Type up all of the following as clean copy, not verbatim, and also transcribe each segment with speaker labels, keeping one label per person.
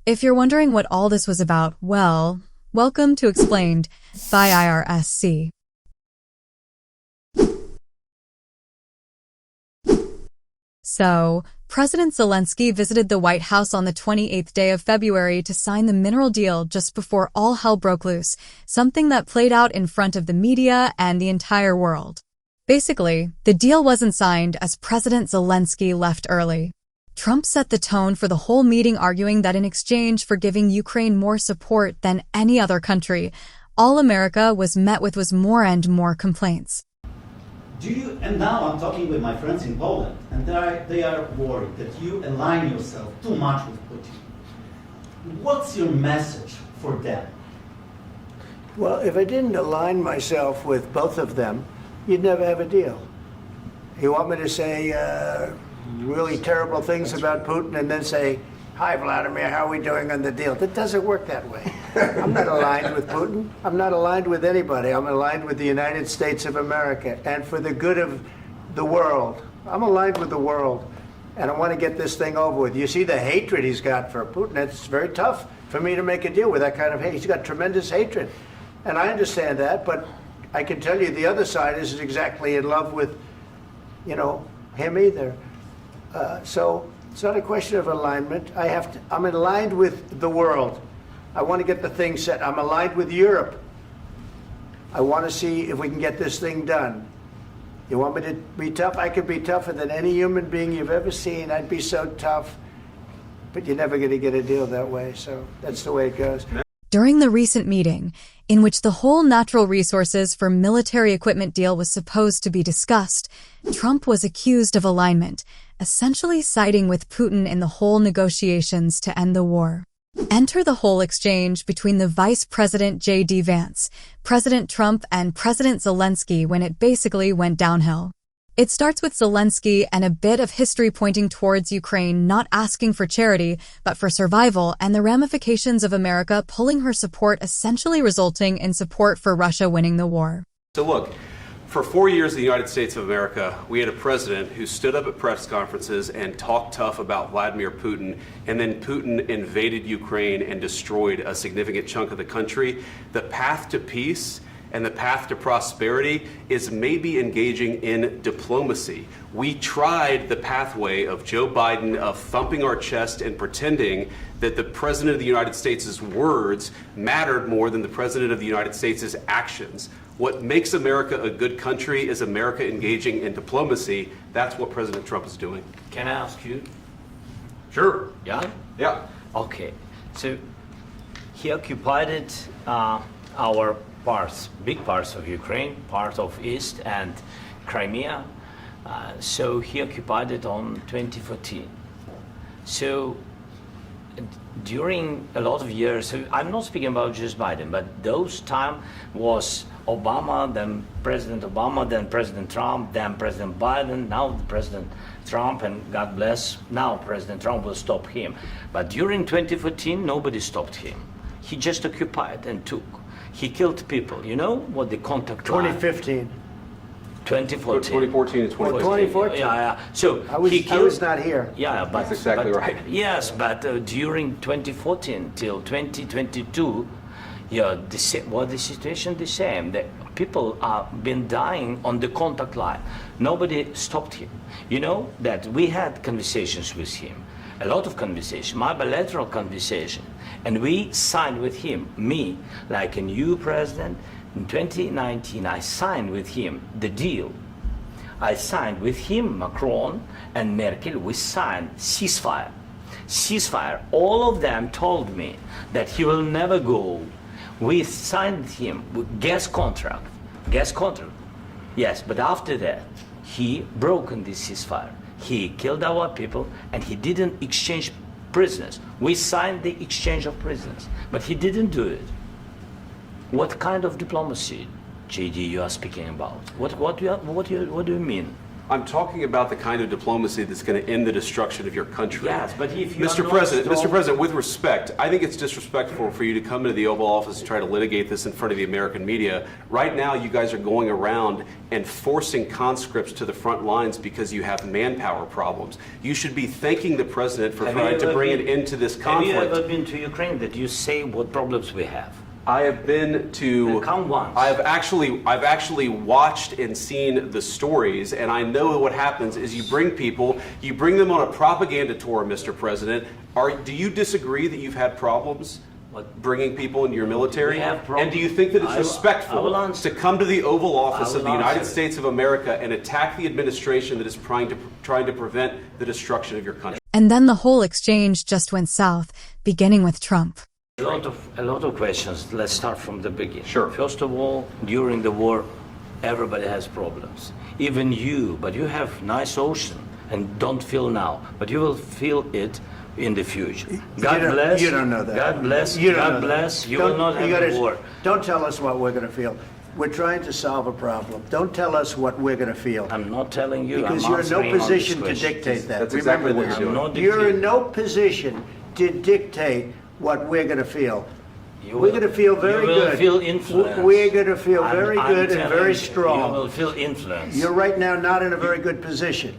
Speaker 1: If you're wondering what all this was about, well, welcome to Explained by IRSC. So, President Zelensky visited the White House on the 28th day of February to sign the mineral deal just before all hell broke loose, something that played out in front of the media and the entire world. Basically, the deal wasn't signed as President Zelensky left early. Trump set the tone for the whole meeting, arguing that in exchange for giving Ukraine more support than any other country, all America was met with was more and more complaints.
Speaker 2: And now I'm talking with my friends in Poland, and they are worried that you align yourself too much with Putin. What's your message for them?
Speaker 3: Well, if I didn't align myself with both of them, you'd never have a deal. You want me to say really terrible things about Putin and then say, "Hi, Vladimir, how are we doing on the deal?" That doesn't work that way. I'm not aligned with Putin. I'm not aligned with anybody. I'm aligned with the United States of America and for the good of the world. I'm aligned with the world, and I want to get this thing over with. You see the hatred he's got for Putin. It's very tough for me to make a deal with that kind of hate. He's got tremendous hatred, and I understand that, but I can tell you the other side isn't exactly in love with, him either. So it's not a question of alignment. I'm aligned with the world. I want to get the thing set. I'm aligned with Europe. I want to see if we can get this thing done. You want me to be tough? I could be tougher than any human being you've ever seen. I'd be so tough. But you're never going to get a deal that way. So that's the way it goes.
Speaker 1: During the recent meeting, in which the whole natural resources for military equipment deal was supposed to be discussed, Trump was accused of alignment, essentially siding with Putin in the whole negotiations to end the war. Enter the whole exchange between the Vice President J.D. Vance, President Trump, and President Zelensky when it basically went downhill. It starts with Zelensky and a bit of history pointing towards Ukraine not asking for charity, but for survival, and the ramifications of America pulling her support, essentially resulting in support for Russia winning the war.
Speaker 4: So look, for 4 years in the United States of America, we had a president who stood up at press conferences and talked tough about Vladimir Putin, and then Putin invaded Ukraine and destroyed a significant chunk of the country. The path to peace and the path to prosperity is maybe engaging in diplomacy. We tried the pathway of Joe Biden of thumping our chest and pretending that the President of the United States' words mattered more than the President of the United States' actions. What makes America a good country is America engaging in diplomacy. That's what President Trump is doing.
Speaker 5: Can I ask you?
Speaker 4: Sure.
Speaker 5: Yeah?
Speaker 4: Yeah.
Speaker 5: Okay. So he occupied our parts, big parts of Ukraine, part of East and Crimea. So he occupied it on 2014. So during a lot of years, so I'm not speaking about just Biden, but those time was Obama, then President Obama, then President Trump, then President Biden, now President Trump, and God bless, now President Trump will stop him. But during 2014, nobody stopped him. He just occupied and took. He killed people. You know what the contact line?
Speaker 3: 2015.
Speaker 5: 2014.
Speaker 4: 2014 and 2015.
Speaker 3: 2014.
Speaker 5: Yeah. So
Speaker 3: I was not here.
Speaker 5: Yeah, but
Speaker 4: that's exactly right.
Speaker 5: Yes, but during 2014 till 2022, the situation the same. The people have been dying on the contact line. Nobody stopped him. You know that we had conversations with him, a lot of conversation, my bilateral conversation, and we signed with him. Me, like a new president. In 2019, I signed with him the deal. I signed with him, Macron and Merkel, we signed ceasefire. Ceasefire. All of them told me that he will never go. We signed him with gas contract. Gas contract. Yes, but after that, he broken this ceasefire. He killed our people and he didn't exchange prisoners. We signed the exchange of prisoners, but he didn't do it. What kind of diplomacy, JD, you are speaking about? What do you mean?
Speaker 4: I'm talking about the kind of diplomacy that's going to end the destruction of your country.
Speaker 5: Yes, but if you
Speaker 4: Mr.
Speaker 5: are
Speaker 4: President,
Speaker 5: not
Speaker 4: Mr. President, with respect, I think it's disrespectful for you to come into the Oval Office and try to litigate this in front of the American media. Right now, you guys are going around and forcing conscripts to the front lines because you have manpower problems. You should be thanking the President for trying to bring an end to this conflict.
Speaker 5: Have you ever been to Ukraine that you say what problems we have?
Speaker 4: I have been to.
Speaker 5: Come once.
Speaker 4: I've actually watched and seen the stories, and I know what happens is you bring them on a propaganda tour, Mr. President. Do you disagree that you've had problems bringing people into your military?
Speaker 5: We have problems.
Speaker 4: And do you think that it's respectful to come to the Oval Office of the United States of America and attack the administration that is trying to prevent the destruction of your country?
Speaker 1: And then the whole exchange just went south, beginning with Trump.
Speaker 5: A lot of questions. Let's start from the beginning.
Speaker 4: Sure.
Speaker 5: First of all, during the war, everybody has problems. Even you, but you have nice ocean and don't feel now, but you will feel it in the future. God bless.
Speaker 3: You don't know that.
Speaker 5: God bless.
Speaker 3: You don't
Speaker 5: God
Speaker 3: know that.
Speaker 5: bless. You will not have a war.
Speaker 3: Don't tell us what we're going to feel. We're trying to solve a problem. Don't tell us what we're going to feel.
Speaker 5: I'm not telling you.
Speaker 3: Because
Speaker 5: I'm
Speaker 3: you're in no
Speaker 5: answering on this
Speaker 3: position to
Speaker 5: question.
Speaker 3: dictate that.
Speaker 4: That's
Speaker 3: Remember
Speaker 4: exactly what
Speaker 3: this.
Speaker 4: you're doing.
Speaker 5: I'm not
Speaker 3: You're in
Speaker 5: dictating.
Speaker 3: no position to dictate what we're going to feel.
Speaker 5: You
Speaker 3: We're
Speaker 5: will-
Speaker 3: going to feel very
Speaker 5: you will
Speaker 3: good.
Speaker 5: Feel influence.
Speaker 3: We're going to feel
Speaker 5: I'm-
Speaker 3: very
Speaker 5: I'm
Speaker 3: good and
Speaker 5: telling
Speaker 3: very
Speaker 5: you,
Speaker 3: strong.
Speaker 5: You will feel influence.
Speaker 3: You're right now not in a very good position.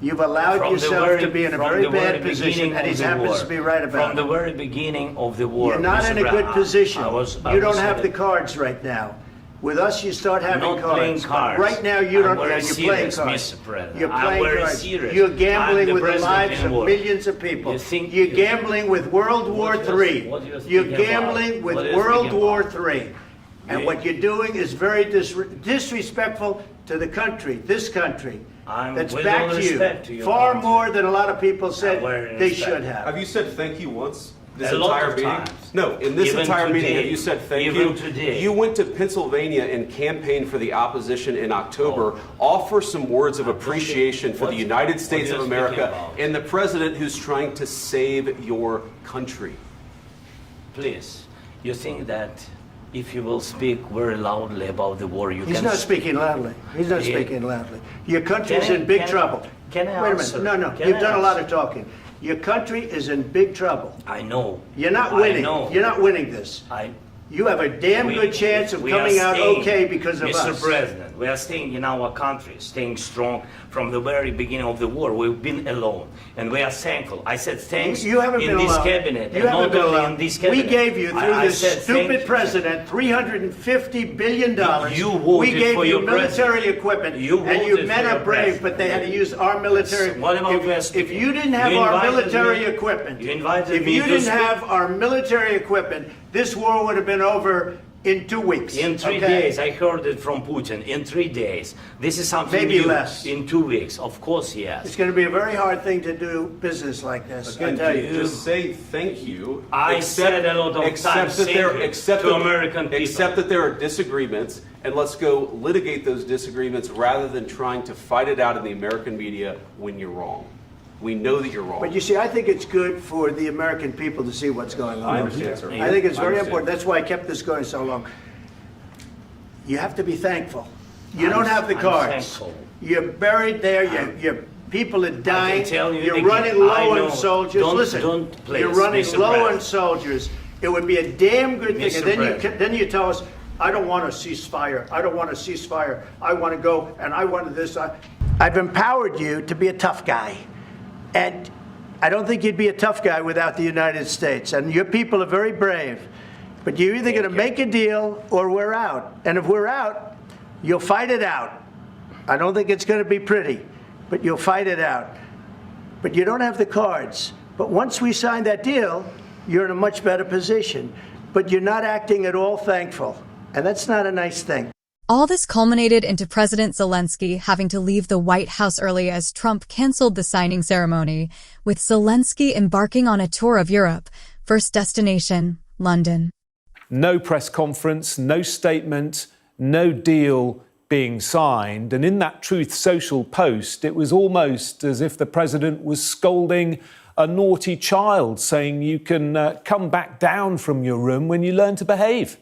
Speaker 3: You've allowed
Speaker 5: From the
Speaker 3: yourself
Speaker 5: very-
Speaker 3: to be in a
Speaker 5: from
Speaker 3: very
Speaker 5: the very
Speaker 3: bad position,
Speaker 5: beginning
Speaker 3: and
Speaker 5: of
Speaker 3: he
Speaker 5: the
Speaker 3: happens
Speaker 5: war.
Speaker 3: to be right about
Speaker 5: From the
Speaker 3: it.
Speaker 5: very beginning of the war.
Speaker 3: You're not
Speaker 5: Mr.
Speaker 3: in a good
Speaker 5: Brown,
Speaker 3: position.
Speaker 5: I was
Speaker 3: You don't have the
Speaker 5: saying-
Speaker 3: cards right now. With us, you start having
Speaker 5: not
Speaker 3: cards.
Speaker 5: playing
Speaker 3: But
Speaker 5: cards.
Speaker 3: right now, you
Speaker 5: I'm
Speaker 3: don't.
Speaker 5: very
Speaker 3: You're playing
Speaker 5: serious,
Speaker 3: cards.
Speaker 5: Mr. President.
Speaker 3: You're
Speaker 5: I'm
Speaker 3: playing
Speaker 5: very
Speaker 3: cards.
Speaker 5: serious.
Speaker 3: You're
Speaker 5: I'm
Speaker 3: gambling
Speaker 5: the
Speaker 3: with the
Speaker 5: president
Speaker 3: lives
Speaker 5: in
Speaker 3: of
Speaker 5: war.
Speaker 3: millions of people.
Speaker 5: You think-
Speaker 3: You're gambling with World War
Speaker 5: What do you-
Speaker 3: III.
Speaker 5: what do you think
Speaker 3: You're
Speaker 5: about?
Speaker 3: gambling with
Speaker 5: What do you
Speaker 3: World
Speaker 5: think
Speaker 3: War
Speaker 5: about?
Speaker 3: III. And
Speaker 5: You-
Speaker 3: what you're doing is very disrespectful to the country, this country,
Speaker 5: I'm
Speaker 3: that's
Speaker 5: with all
Speaker 3: backed
Speaker 5: respect to
Speaker 3: you
Speaker 5: your
Speaker 3: far
Speaker 5: country.
Speaker 3: more than a lot of people
Speaker 5: I'm
Speaker 3: said
Speaker 5: very
Speaker 3: they
Speaker 5: respect.
Speaker 3: should have.
Speaker 4: Have you said thank you once? This
Speaker 5: A lot
Speaker 4: entire
Speaker 5: of
Speaker 4: meeting?
Speaker 5: times.
Speaker 4: No, in this
Speaker 5: Even
Speaker 4: entire meeting,
Speaker 5: today.
Speaker 4: have you said thank
Speaker 5: Even
Speaker 4: you?
Speaker 5: today.
Speaker 4: You went to Pennsylvania and campaigned for the opposition in October. Offer some words of appreciation for the United States
Speaker 5: what
Speaker 4: of
Speaker 5: are you speaking
Speaker 4: America
Speaker 5: about?
Speaker 4: and the president who's trying to save your country.
Speaker 5: Please, you think that if you will speak very loudly about the war, you
Speaker 3: He's
Speaker 5: can...
Speaker 3: not speaking loudly. He's not
Speaker 5: Yeah.
Speaker 3: speaking loudly. Your country is
Speaker 5: Can I-
Speaker 3: in big
Speaker 5: can I-
Speaker 3: trouble.
Speaker 5: can I
Speaker 3: Wait a
Speaker 5: answer?
Speaker 3: minute. No,
Speaker 5: Can
Speaker 3: you've
Speaker 5: I
Speaker 3: done a lot
Speaker 5: answer?
Speaker 3: of talking. Your country is in big trouble.
Speaker 5: I know.
Speaker 3: You're not
Speaker 5: I
Speaker 3: winning.
Speaker 5: know.
Speaker 3: You're not winning this. You have a damn
Speaker 5: We-
Speaker 3: good chance of
Speaker 5: we are
Speaker 3: coming out
Speaker 5: staying,
Speaker 3: okay because of
Speaker 5: Mr.
Speaker 3: us.
Speaker 5: President, we are staying in our country, staying strong from the very beginning of the war. We've been alone, and we are thankful. I said thanks
Speaker 3: You haven't
Speaker 5: in
Speaker 3: been
Speaker 5: this
Speaker 3: alone.
Speaker 5: cabinet,
Speaker 3: You
Speaker 5: and
Speaker 3: haven't
Speaker 5: not
Speaker 3: been
Speaker 5: only
Speaker 3: alone.
Speaker 5: in this
Speaker 3: We
Speaker 5: cabinet.
Speaker 3: gave you, through
Speaker 5: I
Speaker 3: this
Speaker 5: said thank
Speaker 3: stupid
Speaker 5: you.
Speaker 3: president, $350 billion.
Speaker 5: You voted
Speaker 3: we gave
Speaker 5: for
Speaker 3: you
Speaker 5: your
Speaker 3: military
Speaker 5: president.
Speaker 3: equipment,
Speaker 5: You
Speaker 3: and you
Speaker 5: voted
Speaker 3: men
Speaker 5: for
Speaker 3: are
Speaker 5: your
Speaker 3: brave,
Speaker 5: president.
Speaker 3: but they had to use our military.
Speaker 5: What about
Speaker 3: if you didn't have
Speaker 5: You
Speaker 3: our
Speaker 5: invited
Speaker 3: military
Speaker 5: me-
Speaker 3: equipment,
Speaker 5: you invited
Speaker 3: if
Speaker 5: me
Speaker 3: you
Speaker 5: to
Speaker 3: didn't
Speaker 5: speak-
Speaker 3: have our military equipment, this war would have been over in 2 weeks.
Speaker 5: In 3
Speaker 3: okay?
Speaker 5: days, I heard it from Putin. In 3 days, this is something
Speaker 3: Maybe
Speaker 5: new.
Speaker 3: less.
Speaker 5: In 2 weeks, of course, yes.
Speaker 3: It's going to be a very hard thing to do business like this. I
Speaker 4: Again,
Speaker 3: tell you.
Speaker 4: just say thank you.
Speaker 5: I said a lot of times thank you to American people.
Speaker 4: Accept that there are disagreements, and let's go litigate those disagreements rather than trying to fight it out in the American media when you're wrong. We know that you're wrong.
Speaker 3: But you see, I think it's good for the American people to see what's going on.
Speaker 4: I understand, sir.
Speaker 3: I think it's
Speaker 4: I
Speaker 3: very
Speaker 4: understand.
Speaker 3: important. That's why I kept this going so long. You have to be thankful. You
Speaker 5: I'm-
Speaker 3: don't have the
Speaker 5: I'm
Speaker 3: cards.
Speaker 5: thankful.
Speaker 3: You're buried there. Your people are dying.
Speaker 5: tell you
Speaker 3: You're
Speaker 5: again,
Speaker 3: running
Speaker 5: I
Speaker 3: low
Speaker 5: know.
Speaker 3: on soldiers.
Speaker 5: Don't-
Speaker 3: Listen,
Speaker 5: don't please,
Speaker 3: you're running
Speaker 5: Mr.
Speaker 3: low on
Speaker 5: President.
Speaker 3: soldiers. It would be a damn good thing.
Speaker 5: Mr.
Speaker 3: And then
Speaker 5: President.
Speaker 3: then you tell us, I don't want a ceasefire. I don't want a ceasefire. I want to go and I want this. I've empowered you to be a tough guy. And I don't think you'd be a tough guy without the United States. And your people are very brave. But you're either going to make a deal or we're out. And if we're out, you'll fight it out. I don't think it's going to be pretty, but you'll fight it out. But you don't have the cards. But once we sign that deal, you're in a much better position. But you're not acting at all thankful. And that's not a nice thing.
Speaker 1: All this culminated into President Zelensky having to leave the White House early as Trump canceled the signing ceremony, with Zelensky embarking on a tour of Europe, first destination, London.
Speaker 6: No press conference, no statement, no deal being signed. And in that Truth Social post, it was almost as if the president was scolding a naughty child, saying you can come back down from your room when you learn to behave.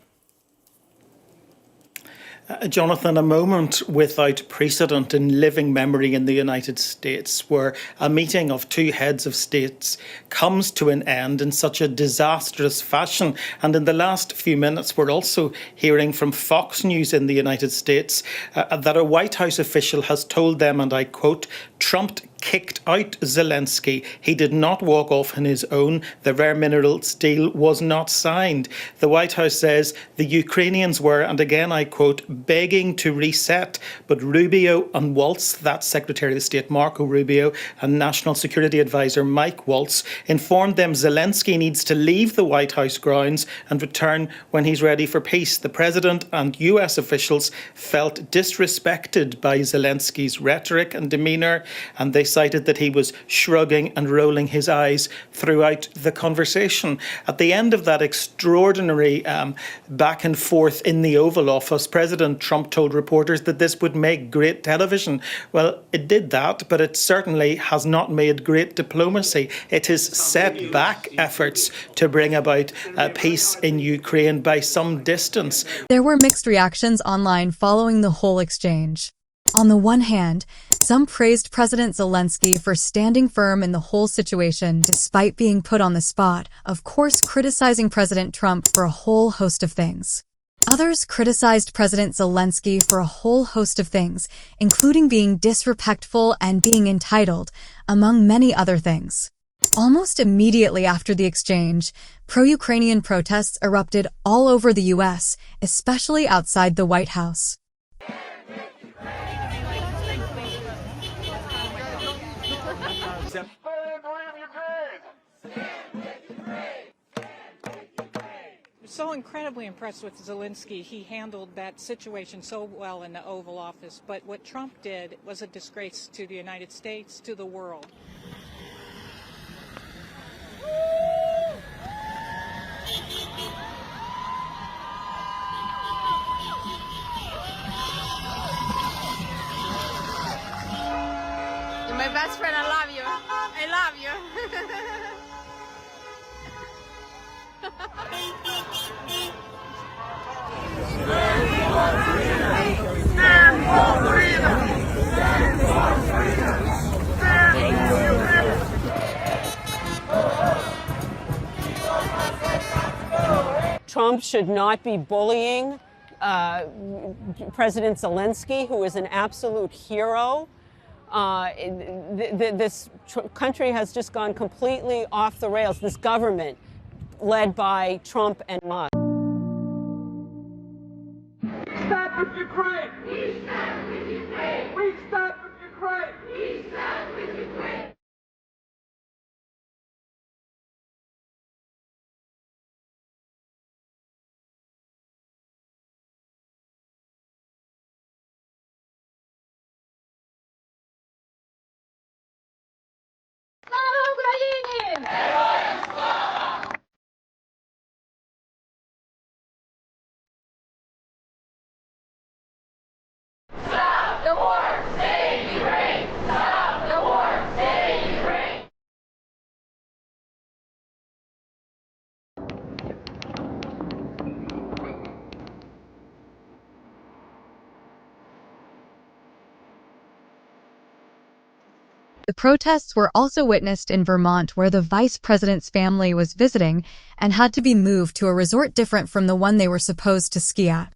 Speaker 7: Jonathan, a moment without precedent in living memory in the United States, where a meeting of two heads of states comes to an end in such a disastrous fashion. And in the last few minutes, we're also hearing from Fox News in the United States that a White House official has told them, and I quote, Trump kicked out Zelensky. He did not walk off on his own. The rare minerals deal was not signed. The White House says the Ukrainians were, and again I quote, begging to reset. But Rubio and Waltz, that's Secretary of State Marco Rubio, and National Security Advisor Mike Waltz, informed them Zelensky needs to leave the White House grounds and return when he's ready for peace. The president and US officials felt disrespected by Zelensky's rhetoric and demeanour, and they cited that he was shrugging and rolling his eyes throughout the conversation. At the end of that extraordinary back and forth in the Oval Office, President Trump told reporters that this would make great television. Well, it did that, but it certainly has not made great diplomacy. It has set back efforts to bring about peace in Ukraine by some distance.
Speaker 1: There were mixed reactions online following the whole exchange. On the one hand, some praised President Zelensky for standing firm in the whole situation despite being put on the spot, of course criticizing President Trump for a whole host of things. Others criticized President Zelensky for a whole host of things, including being disrespectful and being entitled, among many other things. Almost immediately after the exchange, pro-Ukrainian protests erupted all over the U.S., especially outside the White House.
Speaker 8: So incredibly impressed with Zelensky. He handled that situation so well in the Oval Office. But what Trump did was a disgrace to the United States, to the world.
Speaker 9: You're my best friend. I love you. I love you.
Speaker 10: Trump should not be bullying President Zelensky, who is an absolute hero. This country has just gone completely off the rails, this government led by Trump and Musk.
Speaker 11: Stand with Ukraine! We stand with Ukraine! We stand with Ukraine! We stand with Ukraine!
Speaker 9: Слава Україні! Stop the war! Save Ukraine! Stop the war! Save Ukraine!
Speaker 1: The protests were also witnessed in Vermont, where the vice president's family was visiting and had to be moved to a resort different from the one they were supposed to ski at.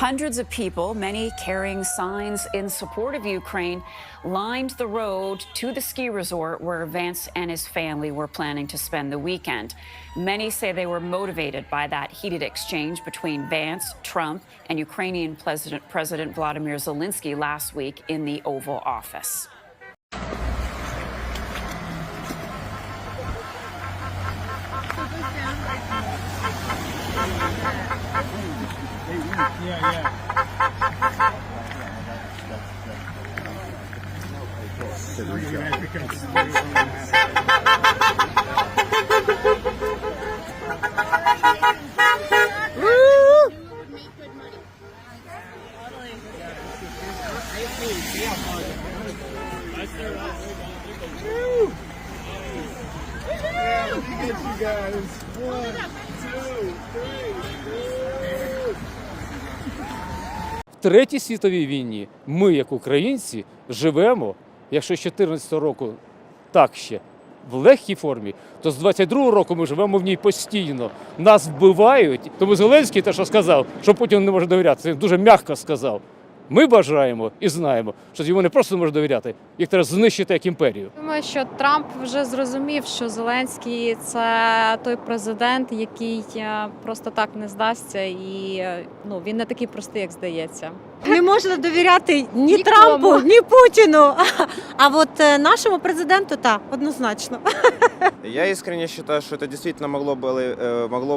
Speaker 12: Hundreds of people, many carrying signs in support of Ukraine, lined the road to the ski resort where Vance and his family were planning to spend the weekend. Many say they were motivated by that heated exchange between Vance, Trump, and Ukrainian President Vladimir Zelensky last week in the Oval Office.
Speaker 11: get you guys. 1, 2, 3.
Speaker 13: В Третій світовій війні ми, як українці, живемо, якщо з 14 року так ще, в легкій формі, то з 22-го року ми живемо в ній постійно. Нас вбивають. Тому Зеленський те, що сказав, що Путіну не може довіряти, він дуже м'яко сказав. Ми бажаємо і знаємо, що йому не просто не може довіряти, їх треба знищити як імперію.
Speaker 14: Думаю, що Трамп вже зрозумів, що Зеленський – це той президент, який просто так не здасться, і він не такий простий, як здається.
Speaker 10: Не можна довіряти ні
Speaker 14: Нікому.
Speaker 10: Трампу, ні Путіну. А от нашому президенту, так, однозначно.
Speaker 15: Я искренне считаю, что это действительно могло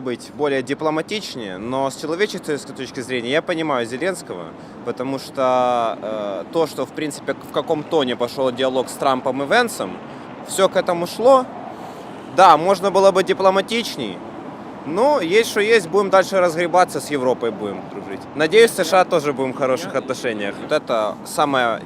Speaker 15: быть более дипломатичнее, но с человеческой точки зрения я понимаю Зеленского, потому что то, что в принципе в каком тоне пошел диалог с Трампом и Венсом, все к этому шло. Да, можно было бы дипломатичней, но есть что есть, будем дальше разгребаться, с Европой будем дружить. Надеюсь, с США тоже будем в хороших отношениях. Вот это самое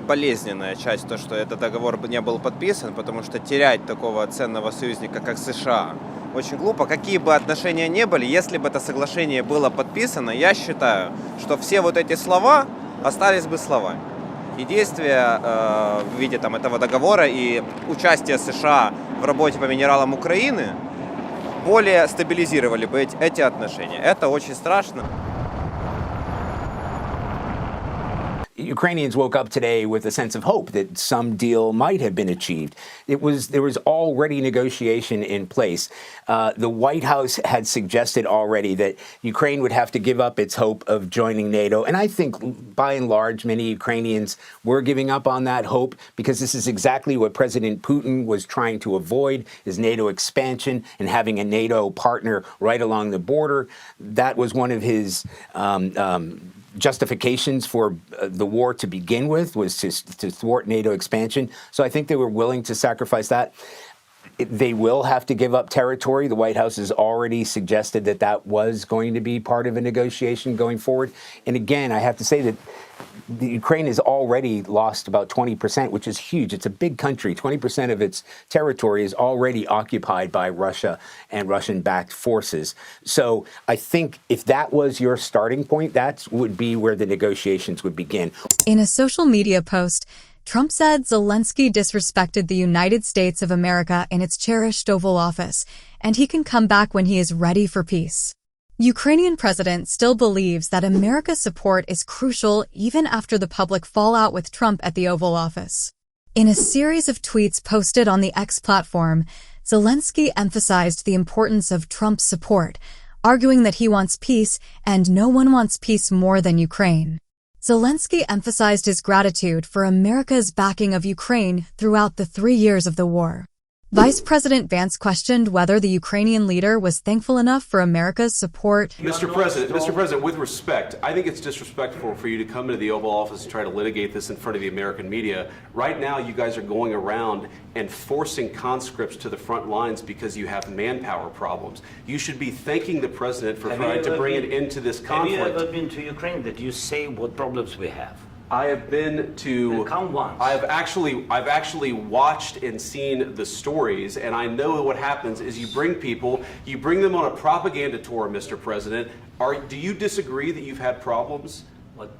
Speaker 15: болезненная часть, то, что этот договор не был подписан, потому что терять такого ценного союзника, как США, очень глупо. Какие бы отношения ни были, если бы это соглашение было подписано, я считаю, что все вот эти слова остались бы словами. И действия в виде этого договора и участие США в работе по минералам Украины более стабилизировали бы эти отношения. Это очень страшно.
Speaker 16: Ukrainians woke up today with a sense of hope that some deal might have been achieved. There was already negotiation in place. The White House had suggested already that Ukraine would have to give up its hope of joining NATO. And I think by and large, many Ukrainians were giving up on that hope because this is exactly what President Putin was trying to avoid, is NATO expansion and having a NATO partner right along the border. That was one of his justifications for the war to begin with, was to thwart NATO expansion. So I think they were willing to sacrifice that. They will have to give up territory. The White House has already suggested that that was going to be part of a negotiation going forward. And again, I have to say that the Ukraine has already lost about 20%, which is huge. It's a big country. 20% of its territory is already occupied by Russia and Russian-backed forces. So I think if that was your starting point, that would be where the negotiations would begin.
Speaker 1: In a social media post, Trump said Zelensky disrespected the United States of America in its cherished Oval Office, and he can come back when he is ready for peace. Ukrainian president still believes that America's support is crucial even after the public fallout with Trump at the Oval Office. In a series of tweets posted on the X platform, Zelensky emphasized the importance of Trump's support, arguing that he wants peace and no one wants peace more than Ukraine. Zelensky emphasized his gratitude for America's backing of Ukraine throughout the 3 years of the war. Vice President Vance questioned whether the Ukrainian leader was thankful enough for America's support.
Speaker 4: Mr. President, with respect, I think it's disrespectful for you to come into the Oval Office and try to litigate this in front of the American media. Right now, you guys are going around and forcing conscripts to the front lines because you have manpower problems. You should be thanking the president for trying to bring it into this conflict.
Speaker 5: Have you ever been to Ukraine that you say what problems we have?
Speaker 4: I have been to.
Speaker 5: Come once.
Speaker 4: I've actually watched and seen the stories, and I know what happens is you bring them on a propaganda tour, Mr. President. Do you disagree that you've had problems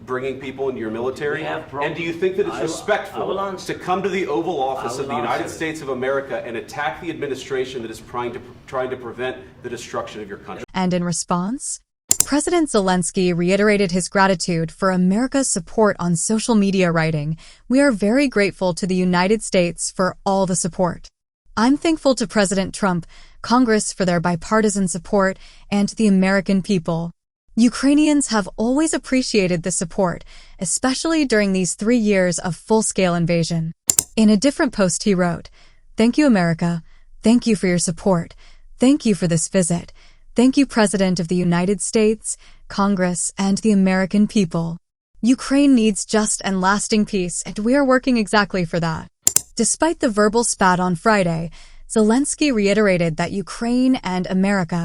Speaker 4: bringing people into your military?
Speaker 5: We have problems.
Speaker 4: And do you think that it's respectful to come to the Oval Office of the United States of America and attack the administration that is trying to prevent the destruction of your country?
Speaker 1: And in response, President Zelensky reiterated his gratitude for America's support on social media, writing, "We are very grateful to the United States for all the support. I'm thankful to President Trump, Congress for their bipartisan support, and the American people. Ukrainians have always appreciated the support, especially during these 3 years of full-scale invasion." In a different post he wrote, "Thank you, America. Thank you for your support. Thank you for this visit. Thank you, President of the United States, Congress, and the American people. Ukraine needs just and lasting peace, and we are working exactly for that." Despite the verbal spat on Friday, Zelensky reiterated that Ukraine and America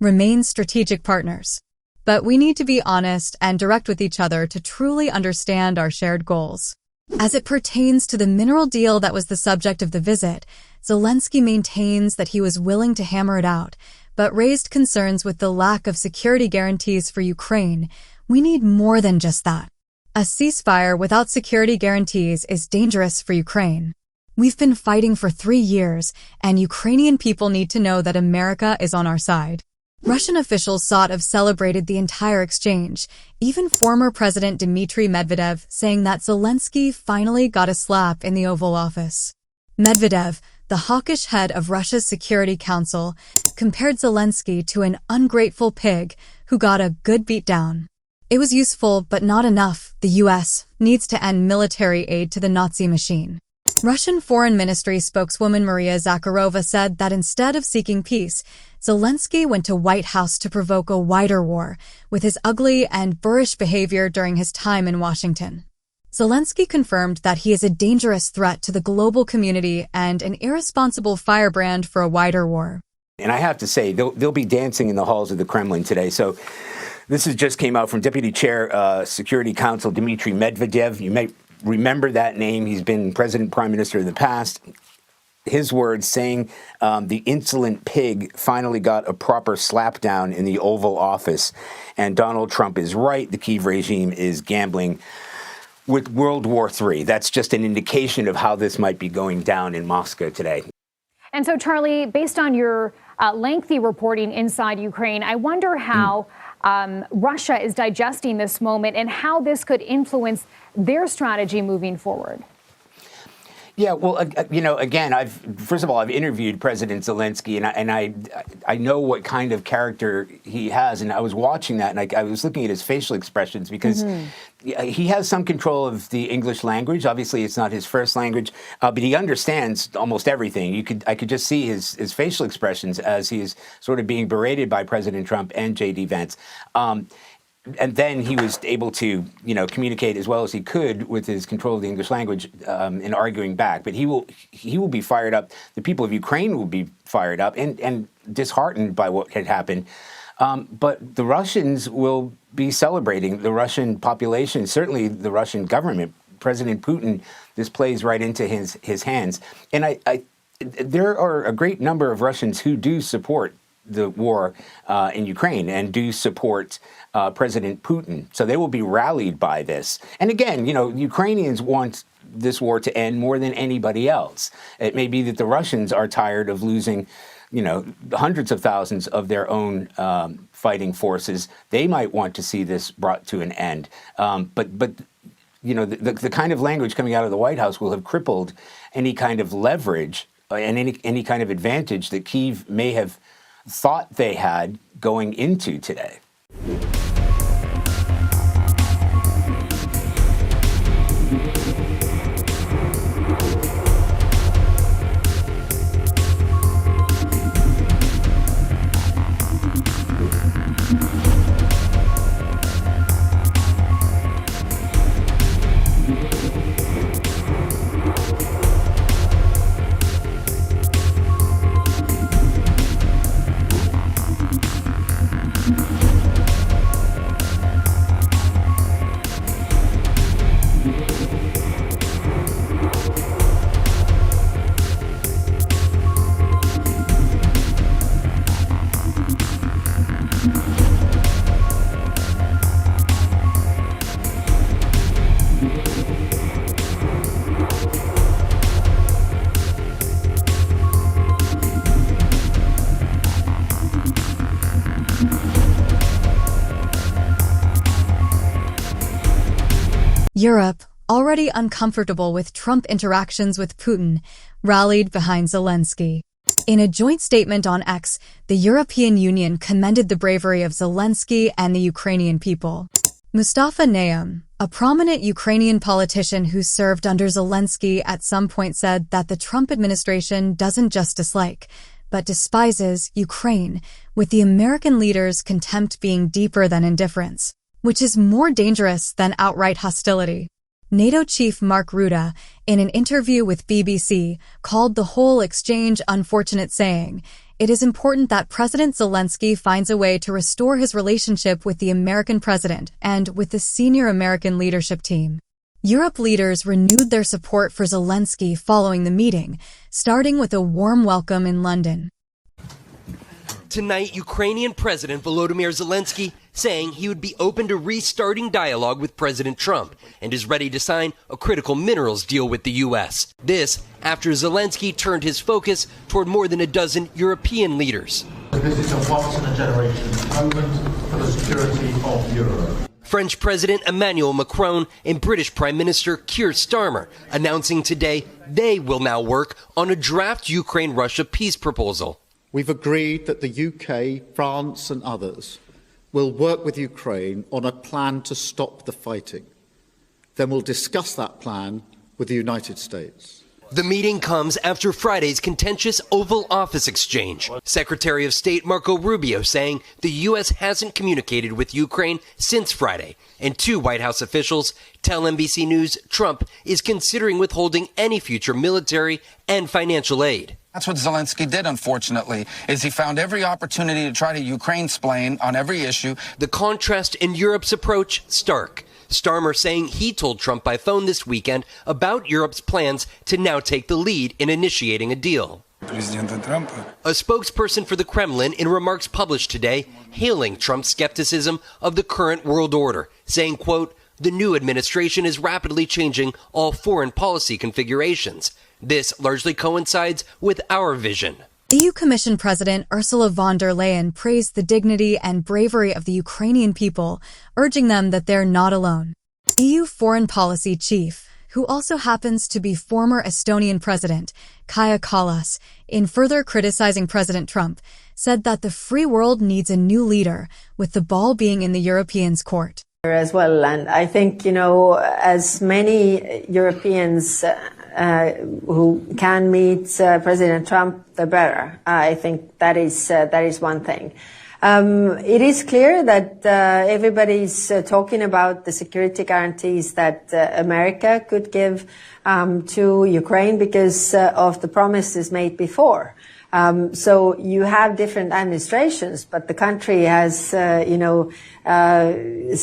Speaker 1: remain strategic partners. But we need to be honest and direct with each other to truly understand our shared goals. As it pertains to the mineral deal that was the subject of the visit, Zelensky maintains that he was willing to hammer it out, but raised concerns with the lack of security guarantees for Ukraine. We need more than just that. A ceasefire without security guarantees is dangerous for Ukraine. We've been fighting for 3 years, and Ukrainian people need to know that America is on our side. Russian officials sort of celebrated the entire exchange, even former President Dmitry Medvedev saying that Zelensky finally got a slap in the Oval Office. Medvedev, the hawkish head of Russia's Security Council, compared Zelensky to an ungrateful pig who got a good beatdown. It was useful, but not enough. The U.S. needs to end military aid to the Nazi machine. Russian Foreign Ministry spokeswoman Maria Zakharova said that instead of seeking peace, Zelensky went to White House to provoke a wider war with his ugly and boorish behavior during his time in Washington. Zelensky confirmed that he is a dangerous threat to the global community and an irresponsible firebrand for a wider war.
Speaker 16: And I have to say, they'll be dancing in the halls of the Kremlin today. So this just came out from Deputy Chair Security Council Dmitry Medvedev. You may remember that name. He's been president, prime minister in the past. His words saying the insolent pig finally got a proper slapdown in the Oval Office. And Donald Trump is right. The Kyiv regime is gambling with World War III. That's just an indication of how this might be going down in Moscow today.
Speaker 17: And so, Charlie, based on your lengthy reporting inside Ukraine, I wonder how Russia is digesting this moment and how this could influence their strategy moving forward.
Speaker 16: Yeah, well, again, first of all, I've interviewed President Zelensky, and I know what kind of character he has, and I was watching that, and I was looking at his facial expressions because he has some control of the English language. Obviously, it's not his first language, but he understands almost everything. I could just see his facial expressions as he's sort of being berated by President Trump and J.D. Vance. And then he was able to, communicate as well as he could with his control of the English language in arguing back. But he will be fired up. The people of Ukraine will be fired up and disheartened by what had happened. But the Russians will be celebrating. The Russian population, certainly the Russian government, President Putin, this plays right into his hands. And there are a great number of Russians who do support the war in Ukraine and do support President Putin. So they will be rallied by this. And again, Ukrainians want this war to end more than anybody else. It may be that the Russians are tired of losing, hundreds of thousands of their own fighting forces. They might want to see this brought to an end. But the kind of language coming out of the White House will have crippled any kind of leverage and any kind of advantage that Kyiv may have thought they had going into today.
Speaker 1: Europe, already uncomfortable with Trump interactions with Putin, rallied behind Zelensky. In a joint statement on X, the European Union commended the bravery of Zelensky and the Ukrainian people. Mustafa Naum, a prominent Ukrainian politician who served under Zelensky at some point, said that the Trump administration doesn't just dislike, but despises Ukraine, with the American leader's contempt being deeper than indifference, which is more dangerous than outright hostility. NATO chief Mark Rutte, in an interview with BBC, called the whole exchange unfortunate, saying, "It is important that President Zelensky finds a way to restore his relationship with the American president and with the senior American leadership team." Europe leaders renewed their support for Zelensky following the meeting, starting with a warm welcome in London.
Speaker 18: Tonight, Ukrainian President Volodymyr Zelensky saying he would be open to restarting dialogue with President Trump and is ready to sign a critical minerals deal with the U.S. This after Zelensky turned his focus toward more than a dozen European leaders.
Speaker 19: This is a once-in-a-generation moment for the security of Europe.
Speaker 18: French President Emmanuel Macron and British Prime Minister Keir Starmer announcing today they will now work on a draft Ukraine-Russia peace proposal.
Speaker 20: We've agreed that the UK, France and others will work with Ukraine on a plan to stop the fighting. Then we'll discuss that plan with the United States.
Speaker 18: The meeting comes after Friday's contentious Oval Office exchange. Secretary of State Marco Rubio saying the U.S. hasn't communicated with Ukraine since Friday. And two White House officials tell NBC News Trump is considering withholding any future military and financial aid.
Speaker 21: That's what Zelensky did, unfortunately, is he found every opportunity to try to Ukraine-splain on every issue.
Speaker 18: The contrast in Europe's approach, stark. Starmer saying he told Trump by phone this weekend about Europe's plans to now take the lead in initiating a deal. A spokesperson for the Kremlin in remarks published today hailing Trump's skepticism of the current world order, saying, quote, the new administration is rapidly changing all foreign policy configurations. This largely coincides with our vision.
Speaker 1: EU Commission President Ursula von der Leyen praised the dignity and bravery of the Ukrainian people, urging them that they're not alone. EU Foreign Policy Chief, who also happens to be former Estonian President Kaja Kallas, in further criticizing President Trump, said that the free world needs a new leader, with the ball being in the Europeans' court.
Speaker 22: As well, and I think, as many Europeans who can meet President Trump, the better. I think that is one thing. It is clear that everybody's talking about the security guarantees that America could give to Ukraine because of the promises made before. So you have different administrations, but the country has,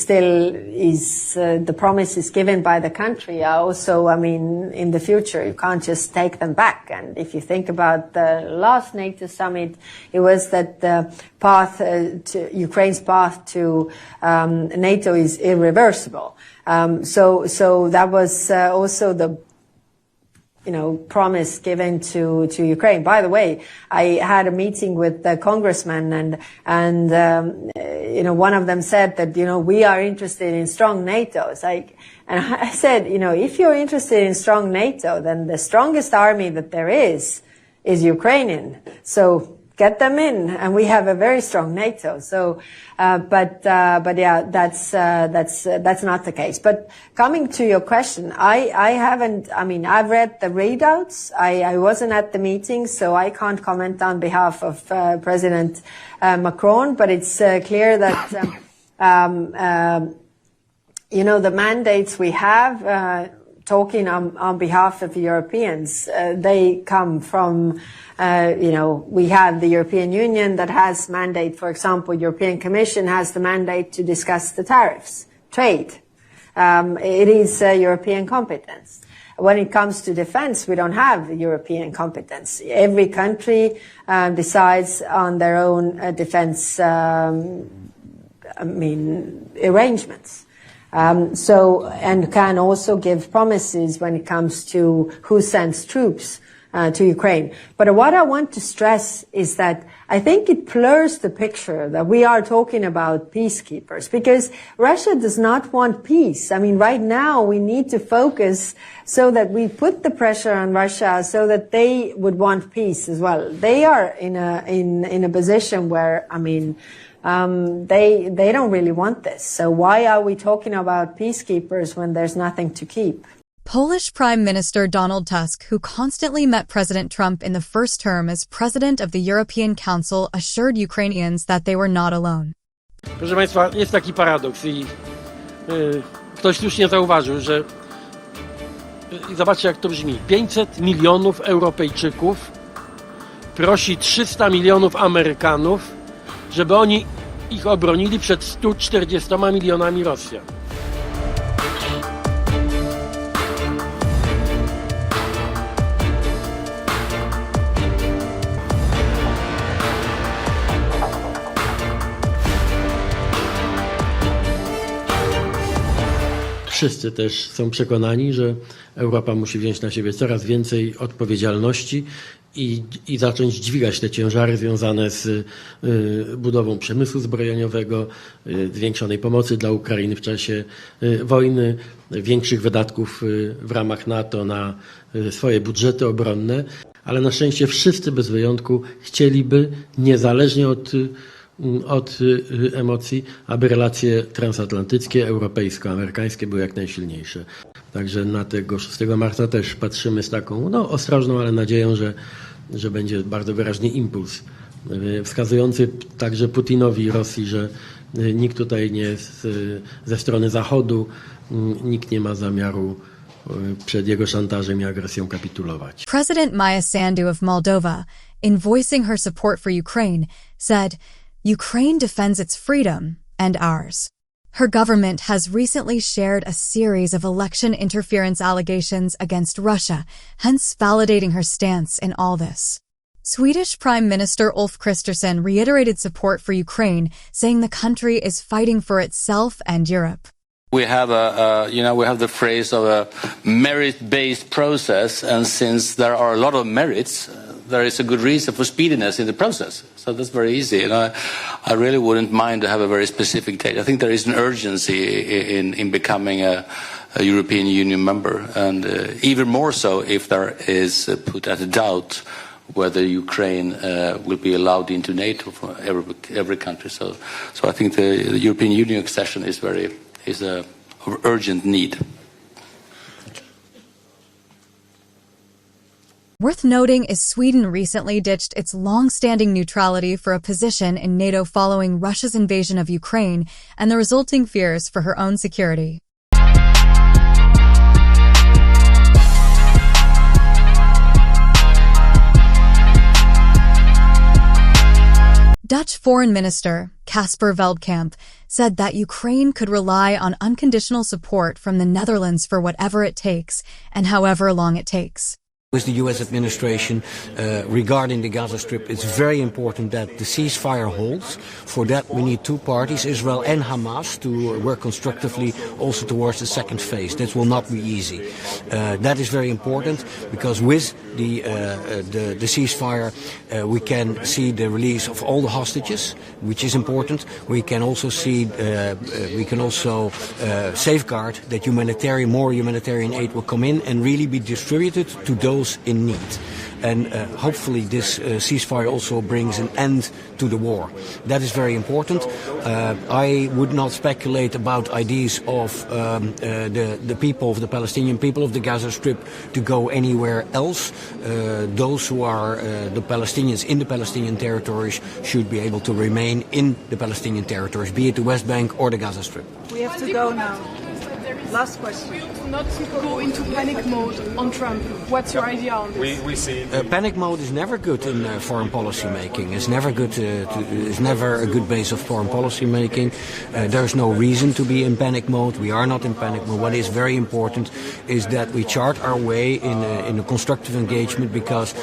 Speaker 22: still is, the promises given by the country are also, in the future, you can't just take them back. And if you think about the last NATO summit, it was that the path to Ukraine's path to NATO is irreversible. So that was also the promise given to Ukraine. By the way, I had a meeting with the congressmen and one of them said that, we are interested in strong NATO. And I said, if you're interested in strong NATO, then the strongest army that there is Ukrainian. So get them in, and we have a very strong NATO. So, but yeah, that's not the case. But coming to your question, I've read the readouts. I wasn't at the meeting, so I can't comment on behalf of President Macron. But it's clear that the mandates we have. Talking on behalf of Europeans, they come from, we have the European Union that has mandate, for example, European Commission has the mandate to discuss the tariffs, trade. It is European competence. When it comes to defense, we don't have European competence. Every country decides on their own defense, arrangements. And can also give promises when it comes to who sends troops to Ukraine. But what I want to stress is that I think it blurs the picture that we are talking about peacekeepers, because Russia does not want peace. Right now we need to focus so that we put the pressure on Russia so that they would want peace as well. They are in a position where, they don't really want this. So why are we talking about peacekeepers when there's nothing to keep?
Speaker 1: Polish Prime Minister Donald Tusk, who constantly met President Trump in the first term as president of the European Council, assured Ukrainians that they were not alone.
Speaker 23: Proszę Państwa, jest taki paradoks i ktoś słusznie zauważył, że zobaczcie, jak to brzmi. 500 milionów Europejczyków prosi 300 milionów Amerykanów, żeby oni ich obronili przed 140 milionami Rosjan. wszyscy też są przekonani, że Europa musi wziąć na siebie coraz więcej odpowiedzialności i zacząć dźwigać te ciężary związane z budową przemysłu zbrojeniowego, zwiększonej pomocy dla Ukrainy w czasie wojny, większych wydatków w ramach NATO na swoje budżety obronne, ale na szczęście wszyscy bez wyjątku chcieliby, niezależnie od emocji, aby relacje transatlantyckie, europejsko-amerykańskie były jak najsilniejsze. Także na tego 6 marca też patrzymy z taką ostrożną, ale nadzieją, że będzie bardzo wyraźny impuls wskazujący także Putinowi i Rosji, że nikt tutaj nie jest ze strony Zachodu, nikt nie ma zamiaru przed jego szantażem i agresją kapitulować.
Speaker 1: President Maya Sandu of Moldova, in voicing her support for Ukraine, said, "Ukraine defends its freedom and ours." Her government has recently shared a series of election interference allegations against Russia, hence validating her stance in all this. Swedish Prime Minister Ulf Kristersson reiterated support for Ukraine, saying the country is fighting for itself and Europe.
Speaker 2: We have we have the phrase of a merit-based process, and since there are a lot of merits, there is a good reason for speediness in the process. So that's very easy, and I really wouldn't mind to have a very specific date. I think there is an urgency in becoming a European Union member, and even more so if there is put at doubt whether Ukraine will be allowed into NATO for every country. So I think the European Union accession is of urgent need.
Speaker 1: Worth noting is Sweden recently ditched its long-standing neutrality for a position in NATO following Russia's invasion of Ukraine and the resulting fears for her own security. Dutch Foreign Minister Casper Veldkamp said that Ukraine could rely on unconditional support from the Netherlands for whatever it takes and however long it takes.
Speaker 3: With the US administration regarding the Gaza Strip, it's very important that the ceasefire holds. For that we need two parties, Israel and Hamas, to work constructively also towards the second phase. That will not be easy. That is very important because with the ceasefire we can see the release of all the hostages, which is important. We can also see safeguard that more humanitarian aid will come in and really be distributed to those in need. And hopefully this ceasefire also brings an end to the war. That is very important. I would not speculate about ideas of the people, of the Palestinian people of the Gaza Strip to go anywhere else. Those who are the Palestinians in the Palestinian territories should be able to remain in the Palestinian territories, be it the West Bank or the Gaza Strip.
Speaker 6: We have to go now. Last question. Not go into panic mode on Trump. What's your idea on this?
Speaker 3: We see panic mode is never good in foreign policy making. It's never good. It's never a good base of foreign policy making. There's no reason to be in panic mode. We are not in panic mode. What is very important is that we chart our way in a constructive engagement, because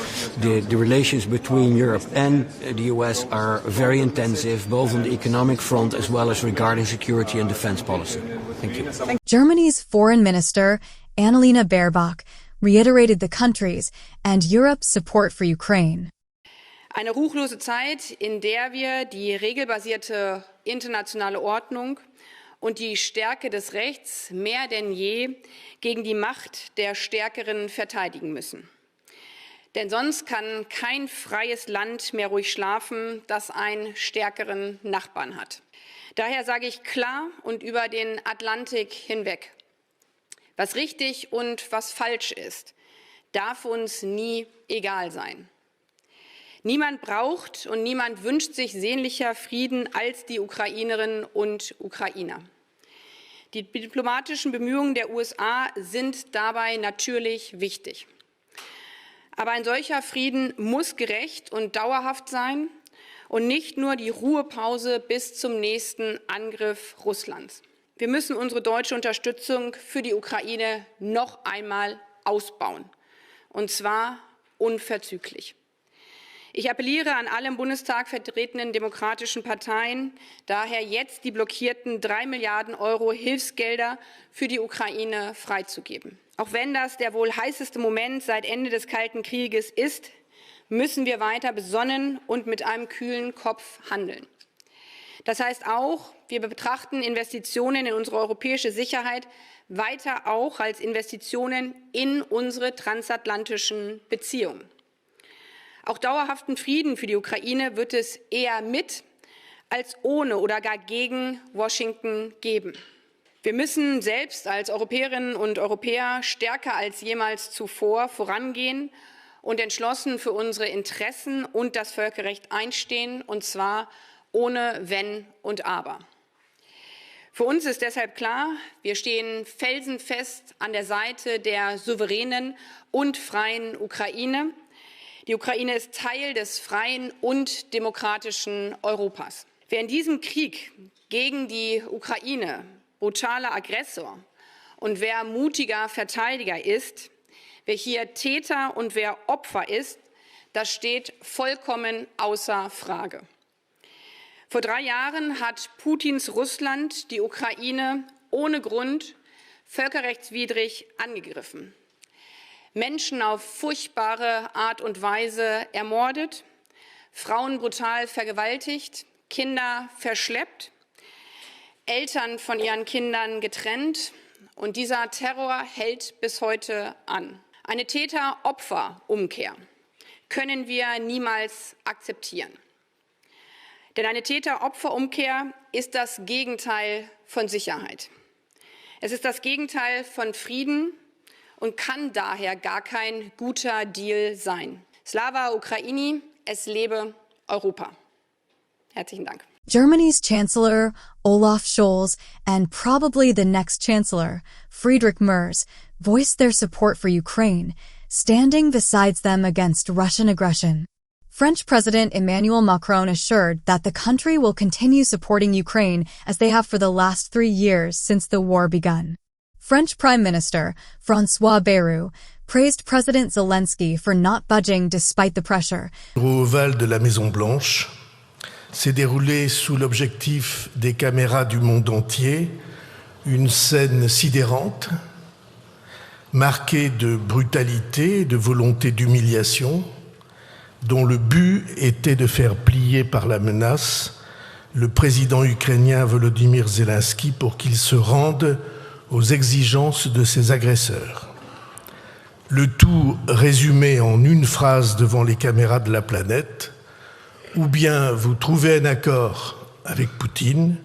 Speaker 3: the relations between Europe and the US are very intensive, both on the economic front as well as regarding security and defense policy. Thank you.
Speaker 1: Germany's foreign minister, Annalena Baerbock, reiterated the country's and Europe's support for Ukraine.
Speaker 24: Eine ruchlose Zeit, in der wir die regelbasierte internationale Ordnung und die Stärke des Rechts mehr denn je gegen die Macht der Stärkeren verteidigen müssen. Denn sonst kann kein freies Land mehr ruhig schlafen, das einen stärkeren Nachbarn hat. Daher sage ich klar und über den Atlantik hinweg: Was richtig und was falsch ist, darf uns nie egal sein. Niemand braucht und niemand wünscht sich sehnlicher Frieden als die Ukrainerinnen und Ukrainer. Die diplomatischen Bemühungen der USA sind dabei natürlich wichtig. Aber ein solcher Frieden muss gerecht und dauerhaft sein und nicht nur die Ruhepause bis zum nächsten Angriff Russlands. Wir müssen unsere deutsche Unterstützung für die Ukraine noch einmal ausbauen, und zwar unverzüglich. Ich appelliere an alle im Bundestag vertretenen demokratischen Parteien, daher jetzt die blockierten 3 Milliarden Euro Hilfsgelder für die Ukraine freizugeben. Auch wenn das der wohl heißeste Moment seit Ende des Kalten Krieges ist, müssen wir weiter besonnen und mit einem kühlen Kopf handeln. Das heißt auch, wir betrachten Investitionen in unsere europäische Sicherheit weiter auch als Investitionen in unsere transatlantischen Beziehungen. Auch dauerhaften Frieden für die Ukraine wird es eher mit als ohne oder gar gegen Washington geben. Wir müssen selbst als Europäerinnen und Europäer stärker als jemals zuvor vorangehen und entschlossen für unsere Interessen und das Völkerrecht einstehen, und zwar ohne Wenn und Aber. Für uns ist deshalb klar, wir stehen felsenfest an der Seite der souveränen und freien Ukraine. Die Ukraine ist Teil des freien und demokratischen Europas. Wer in diesem Krieg gegen die Ukraine brutaler Aggressor und wer mutiger Verteidiger ist, wer hier Täter und wer Opfer ist, das steht vollkommen außer Frage. Vor 3 Jahren hat Putins Russland die Ukraine ohne Grund völkerrechtswidrig angegriffen, Menschen auf furchtbare Art und Weise ermordet, Frauen brutal vergewaltigt, Kinder verschleppt, Eltern von ihren Kindern getrennt, und dieser Terror hält bis heute an. Eine Täter-Opfer-Umkehr können wir niemals akzeptieren. Denn eine Täter-Opfer-Umkehr ist das Gegenteil von Sicherheit. Es ist das Gegenteil von Frieden und kann daher gar kein guter Deal sein. Slava Ukraini, es lebe Europa. Herzlichen Dank.
Speaker 1: Germany's Chancellor, Olaf Scholz, and probably the next Chancellor, Friedrich Merz, voiced their support for Ukraine, standing beside them against Russian aggression. French President Emmanuel Macron assured that the country will continue supporting Ukraine as they have for the last 3 years since the war begun. French Prime Minister François Bayrou praised President Zelensky for not budging despite the pressure.
Speaker 7: Au Oval de la Maison-Blanche s'est déroulée sous l'objectif des caméras du monde entier une scène sidérante, marquée de brutalité et de volonté d'humiliation, dont le but était de faire plier par la menace le président ukrainien Volodymyr Zelensky pour qu'il se rende aux exigences de ses agresseurs. Le tout résumé en une phrase devant les caméras de la planète: ou bien vous trouvez un accord avec Poutine,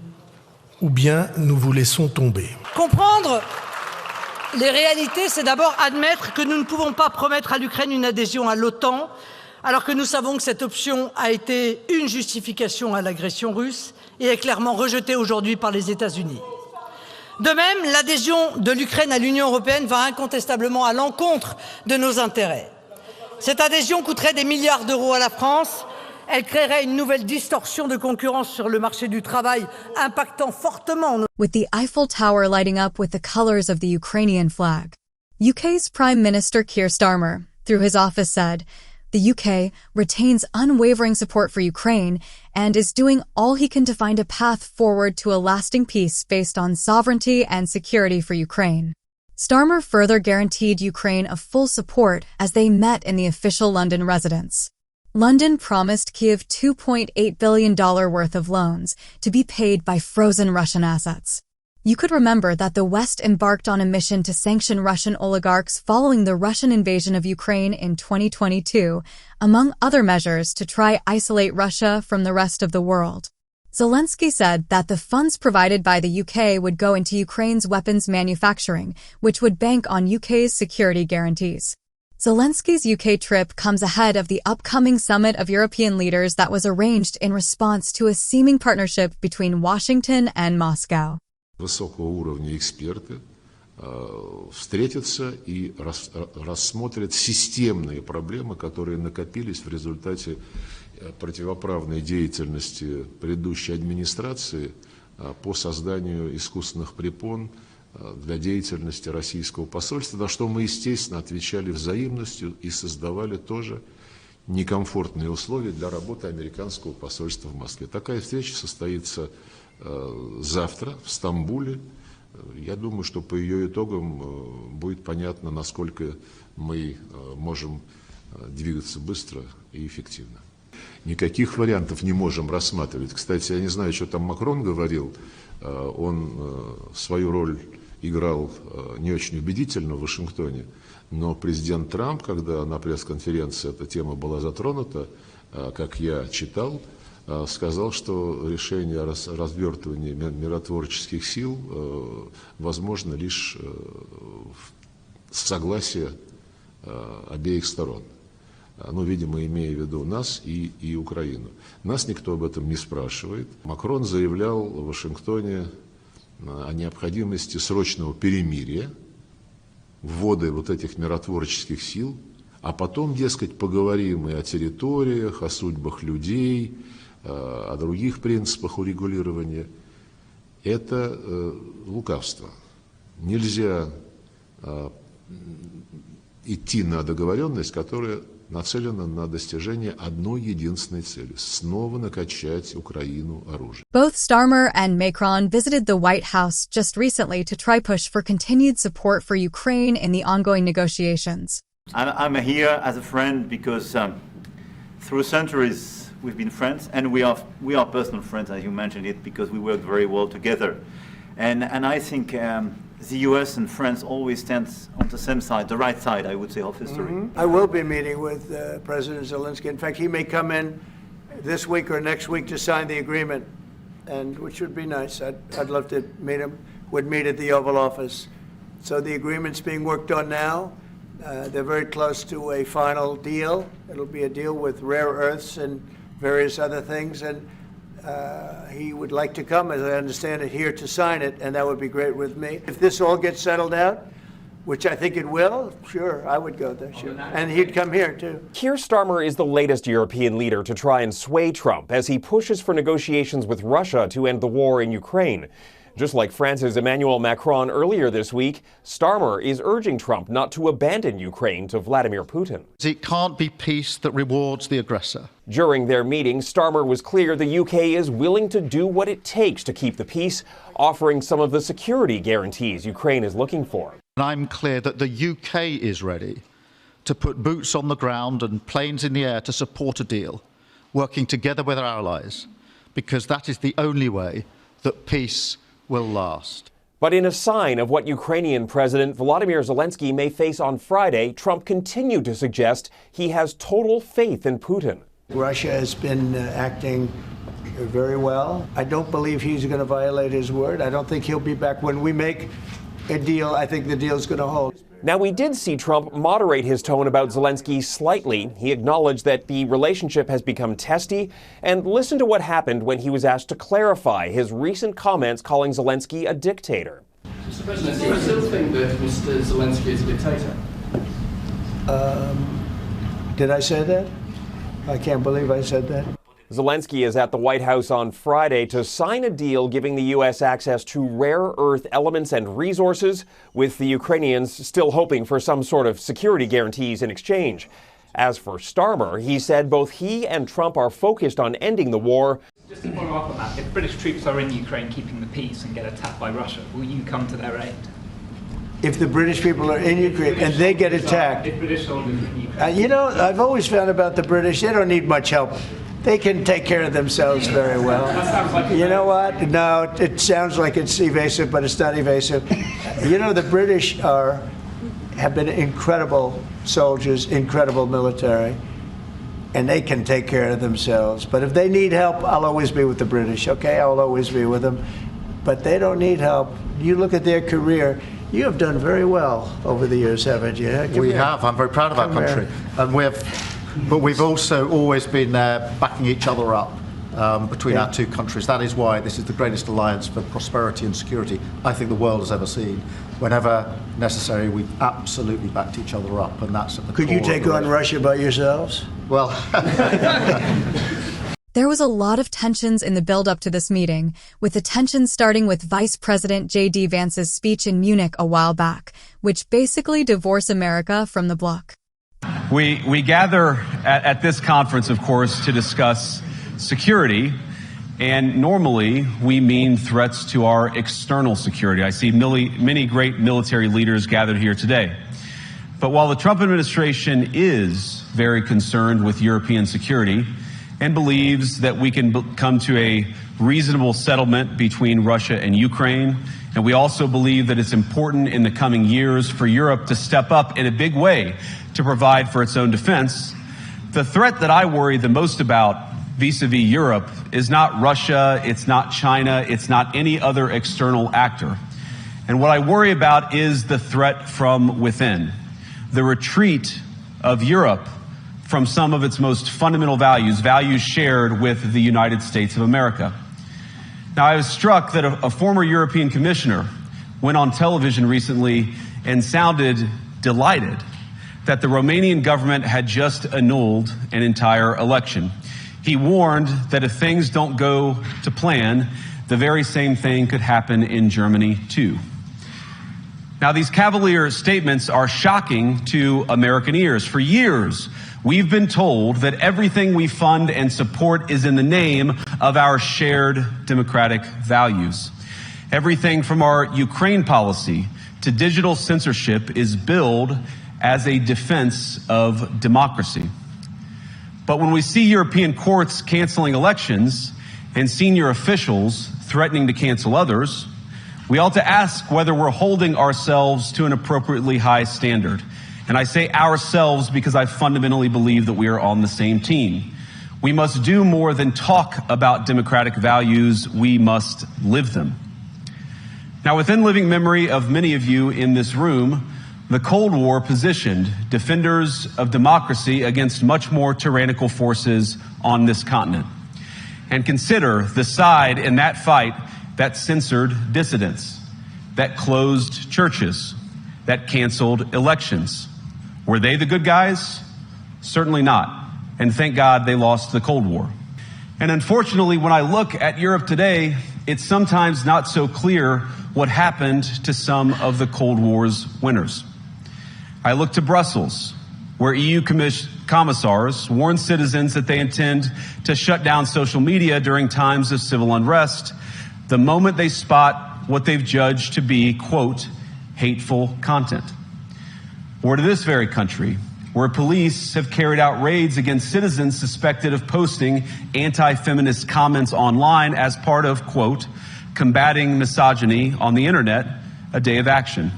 Speaker 7: ou bien nous vous laissons tomber.
Speaker 8: Comprendre les réalités, c'est d'abord admettre que nous ne pouvons pas promettre à l'Ukraine une adhésion à l'OTAN, alors que nous savons que cette option a été une justification à l'agression russe et est clairement rejetée aujourd'hui par les États-Unis. De même, l'adhésion de l'Ukraine à l'Union européenne va incontestablement à l'encontre de nos intérêts. Cette adhésion coûterait des milliards d'euros à la France. Elle créerait une nouvelle distorsion de concurrence sur le marché du travail, impactant fortement.
Speaker 1: With the Eiffel Tower lighting up with the colors of the Ukrainian flag. UK's Prime Minister Keir Starmer, through his office, said, "The UK retains unwavering support for Ukraine and is doing all he can to find a path forward to a lasting peace based on sovereignty and security for Ukraine." Starmer further guaranteed Ukraine a full support as they met in the official London residence. London promised Kyiv $2.8 billion worth of loans to be paid by frozen Russian assets. You could remember that the West embarked on a mission to sanction Russian oligarchs following the Russian invasion of Ukraine in 2022, among other measures to try isolate Russia from the rest of the world. Zelensky said that the funds provided by the UK would go into Ukraine's weapons manufacturing, which would bank on UK's security guarantees. Zelensky's UK trip comes ahead of the upcoming summit of European leaders that was arranged in response to a seeming partnership between Washington and Moscow.
Speaker 9: Высокого уровня эксперты встретятся и рассмотрят системные проблемы, которые накопились в результате противоправной деятельности предыдущей администрации по созданию искусственных препон для деятельности российского посольства, на что мы, естественно, отвечали взаимностью и создавали тоже некомфортные условия для работы американского посольства в Москве. Такая встреча состоится завтра в Стамбуле. Я думаю, что по ее итогам будет понятно, насколько мы можем двигаться быстро и эффективно. Никаких вариантов не можем рассматривать. Кстати, я не знаю, что там Макрон говорил. Он свою роль играл не очень убедительно в Вашингтоне. Но президент Трамп, когда на пресс-конференции эта тема была затронута, как я читал, сказал, что решение о развертывании миротворческих сил возможно лишь с согласия обеих сторон. Ну, видимо, имея в виду нас и Украину. Нас никто об этом не спрашивает. Макрон заявлял в Вашингтоне о необходимости срочного перемирия, ввода вот этих миротворческих сил, а потом, дескать, поговорим и о территориях, о судьбах людей, о других принципах урегулирования. Это лукавство. Нельзя идти на договоренность, которая нацелена на достижение одной единственной цели – снова накачать Украину оружием.
Speaker 1: Both Starmer and Macron visited the White House just recently to try push for continued support for Ukraine in the ongoing negotiations.
Speaker 11: I'm here as a friend because through centuries we've been friends, and we are personal friends, as you mentioned it, because we work very well together. And I think the US and France always stand on the same side, the right side, I would say, of history.
Speaker 12: Mm-hmm. I will be meeting with President Zelensky. In fact, he may come in this week or next week to sign the agreement, and which would be nice. I'd love to meet him. Would meet at the Oval Office. So the agreement's being worked on now. They're very close to a final deal. It'll be a deal with rare earths and various other things, and he would like to come, as I understand it, here to sign it, and that would be great with me. If this all gets settled out, which I think it will, sure, I would go there, sure. And he'd come here, too.
Speaker 13: Keir Starmer is the latest European leader to try and sway Trump as he pushes for negotiations with Russia to end the war in Ukraine. Just like France's Emmanuel Macron earlier this week, Starmer is urging Trump not to abandon Ukraine to Vladimir Putin.
Speaker 20: It can't be peace that rewards the aggressor.
Speaker 13: During their meeting, Starmer was clear the UK is willing to do what it takes to keep the peace, offering some of the security guarantees Ukraine is looking for.
Speaker 20: And I'm clear that the UK is ready to put boots on the ground and planes in the air to support a deal, working together with our allies, because that is the only way that peace will last.
Speaker 13: But in a sign of what Ukrainian President Volodymyr Zelensky may face on Friday, Trump continued to suggest he has total faith in Putin.
Speaker 12: Russia has been acting very well. I don't believe he's going to violate his word. I don't think he'll be back. When we make a deal, I think the deal's going to hold.
Speaker 13: Now, we did see Trump moderate his tone about Zelensky slightly. He acknowledged that the relationship has become testy, and listen to what happened when he was asked to clarify his recent comments calling Zelensky a dictator.
Speaker 14: Mr. President, do you still think that Mr. Zelensky is a dictator?
Speaker 12: Did I say that? I can't believe I said that.
Speaker 13: Zelensky is at the White House on Friday to sign a deal giving the U.S. access to rare earth elements and resources, with the Ukrainians still hoping for some sort of security guarantees in exchange. As for Starmer, he said both he and Trump are focused on ending the war.
Speaker 25: Just to follow up on that, if British troops are in Ukraine keeping the peace and get attacked by Russia, will you come to their aid?
Speaker 12: If the British people are in Ukraine and they get attacked,
Speaker 25: If British soldiers in Ukraine.
Speaker 12: you know, I've always found about the British, they don't need much help. They can take care of themselves very well. You know what? No, it sounds like it's evasive, but it's not evasive. You know, the British have been incredible soldiers, incredible military, and they can take care of themselves. But if they need help, I'll always be with the British, okay? I'll always be with them. But they don't need help. You look at their career. You have done very well over the years, haven't you?
Speaker 20: We have. I'm very proud of our country. And but we've also always been there backing each other up between our two countries. That is why this is the greatest alliance for prosperity and security I think the world has ever seen. Whenever necessary, we've absolutely backed each other up, and that's at the
Speaker 12: Could you take on Russia by yourselves?
Speaker 20: Well,
Speaker 1: There was a lot of tensions in the build-up to this meeting, with the tensions starting with Vice President J.D. Vance's speech in Munich a while back, which basically divorced America from the bloc.
Speaker 4: We gather at this conference, of course, to discuss security. And normally, we mean threats to our external security. I see many great military leaders gathered here today. But while the Trump administration is very concerned with European security and believes that we can come to a reasonable settlement between Russia and Ukraine, and we also believe that it's important in the coming years for Europe to step up in a big way to provide for its own defense, the threat that I worry the most about vis-a-vis Europe is not Russia, it's not China, it's not any other external actor. And what I worry about is the threat from within, the retreat of Europe from some of its most fundamental values, values shared with the United States of America. Now, I was struck that a former European commissioner went on television recently and sounded delighted that the Romanian government had just annulled an entire election. He warned that if things don't go to plan, the very same thing could happen in Germany, too. Now, these cavalier statements are shocking to American ears. For years, we've been told that everything we fund and support is in the name of our shared democratic values. Everything from our Ukraine policy to digital censorship is billed as a defense of democracy. But when we see European courts canceling elections and senior officials threatening to cancel others, we ought to ask whether we're holding ourselves to an appropriately high standard. And I say ourselves because I fundamentally believe that we are on the same team. We must do more than talk about democratic values, we must live them. Now, within living memory of many of you in this room, the Cold War positioned defenders of democracy against much more tyrannical forces on this continent. And consider the side in that fight that censored dissidents, that closed churches, that canceled elections. Were they the good guys? Certainly not. And thank God they lost the Cold War. And unfortunately, when I look at Europe today, it's sometimes not so clear what happened to some of the Cold War's winners. I look to Brussels, where EU commissars warn citizens that they intend to shut down social media during times of civil unrest the moment they spot what they've judged to be, quote, hateful content. Or to this very country, where police have carried out raids against citizens suspected of posting anti-feminist comments online as part of, quote, combating misogyny on the internet, a day of action.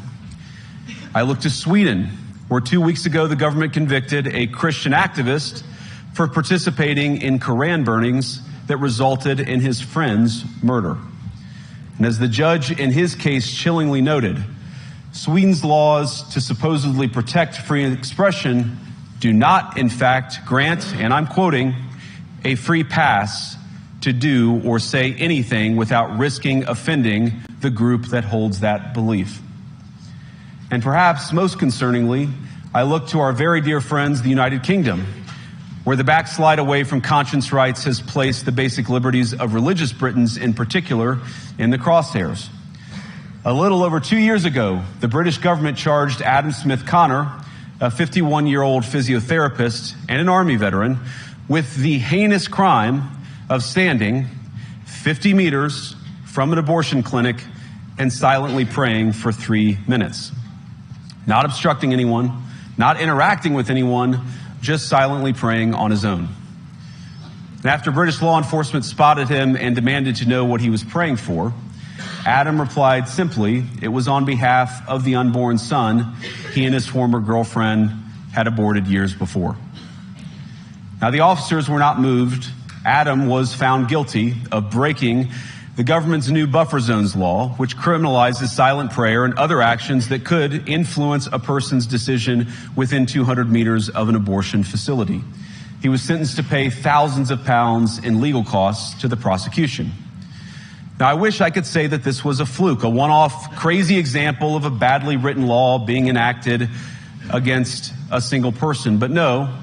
Speaker 4: I look to Sweden, where 2 weeks ago the government convicted a Christian activist for participating in Koran burnings that resulted in his friend's murder. And as the judge in his case chillingly noted, Sweden's laws to supposedly protect free expression do not, in fact, grant, and I'm quoting, a free pass to do or say anything without risking offending the group that holds that belief. And perhaps most concerningly, I look to our very dear friends, the United Kingdom, where the backslide away from conscience rights has placed the basic liberties of religious Britons in particular in the crosshairs. A little over 2 years ago, the British government charged Adam Smith Connor, a 51-year-old physiotherapist and an Army veteran, with the heinous crime of standing 50 meters from an abortion clinic and silently praying for 3 minutes. Not obstructing anyone, not interacting with anyone, just silently praying on his own. And after British law enforcement spotted him and demanded to know what he was praying for, Adam replied simply, it was on behalf of the unborn son he and his former girlfriend had aborted years before. Now, the officers were not moved. Adam was found guilty of breaking the government's new buffer zones law, which criminalizes silent prayer and other actions that could influence a person's decision within 200 meters of an abortion facility. He was sentenced to pay thousands of pounds in legal costs to the prosecution. Now, I wish I could say that this was a fluke, a one-off crazy example of a badly written law being enacted against a single person. But no,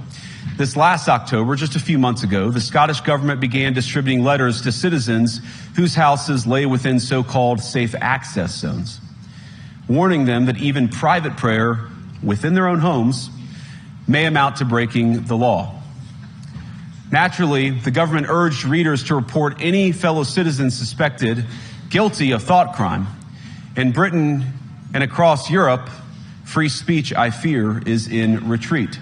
Speaker 4: this last October, just a few months ago, the Scottish government began distributing letters to citizens whose houses lay within so-called safe access zones, warning them that even private prayer within their own homes may amount to breaking the law. Naturally, the government urged readers to report any fellow citizen suspected guilty of thought crime. In Britain and across Europe, free speech, I fear, is in retreat.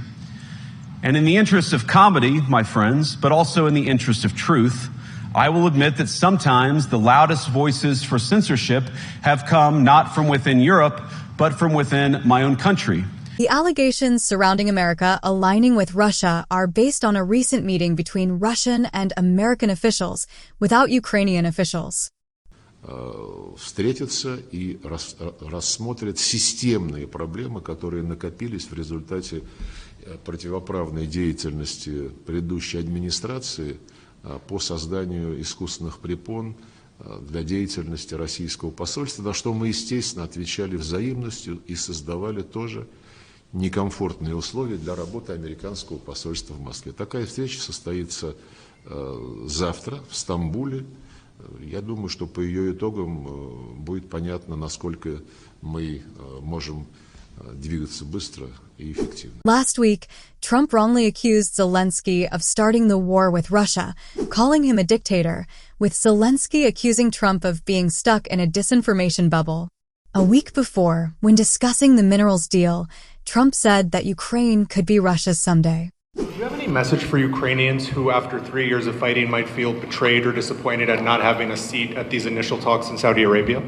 Speaker 4: And in the interest of comedy, my friends, but also in the interest of truth, I will admit that sometimes the loudest voices for censorship have come not from within Europe, but from within my own country.
Speaker 1: The allegations surrounding America aligning with Russia are based on a recent meeting between Russian and American officials without Ukrainian officials.
Speaker 9: Встретятся и рассмотрят системные проблемы, которые накопились в результате противоправной деятельности предыдущей администрации по созданию искусственных препон для деятельности российского посольства, на что мы, естественно, отвечали взаимностью и создавали тоже некомфортные условия для работы американского посольства в Москве. Такая встреча состоится завтра в Стамбуле. Я думаю, что по ее итогам будет понятно, насколько мы можем двигаться быстро и эффективно.
Speaker 1: Last week, Trump wrongly accused Zelensky of starting the war with Russia, calling him a dictator, with Zelensky accusing Trump of being stuck in a disinformation bubble. A week before, when discussing the minerals deal, Trump said that Ukraine could be Russia's someday.
Speaker 5: Do you have any message for Ukrainians who, after 3 years of fighting, might feel betrayed or disappointed at not having a seat at these initial talks in Saudi Arabia?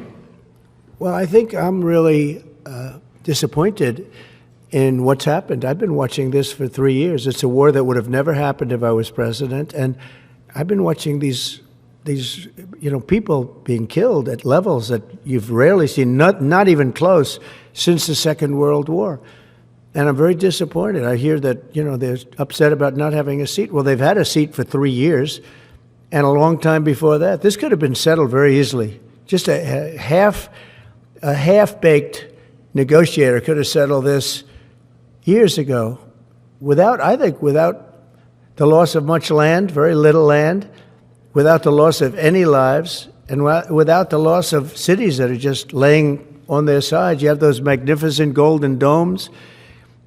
Speaker 12: Well, I think I'm really disappointed in what's happened. I've been watching this for 3 years. It's a war that would have never happened if I was president, and I've been watching these people being killed at levels that you've rarely seen, not even close, since the Second World War. And I'm very disappointed. I hear that, they're upset about not having a seat. Well, they've had a seat for 3 years and a long time before that. This could have been settled very easily. Just a half-baked negotiator could have settled this years ago without the loss of much land, very little land, without the loss of any lives, and without the loss of cities that are just laying on their sides. You have those magnificent golden domes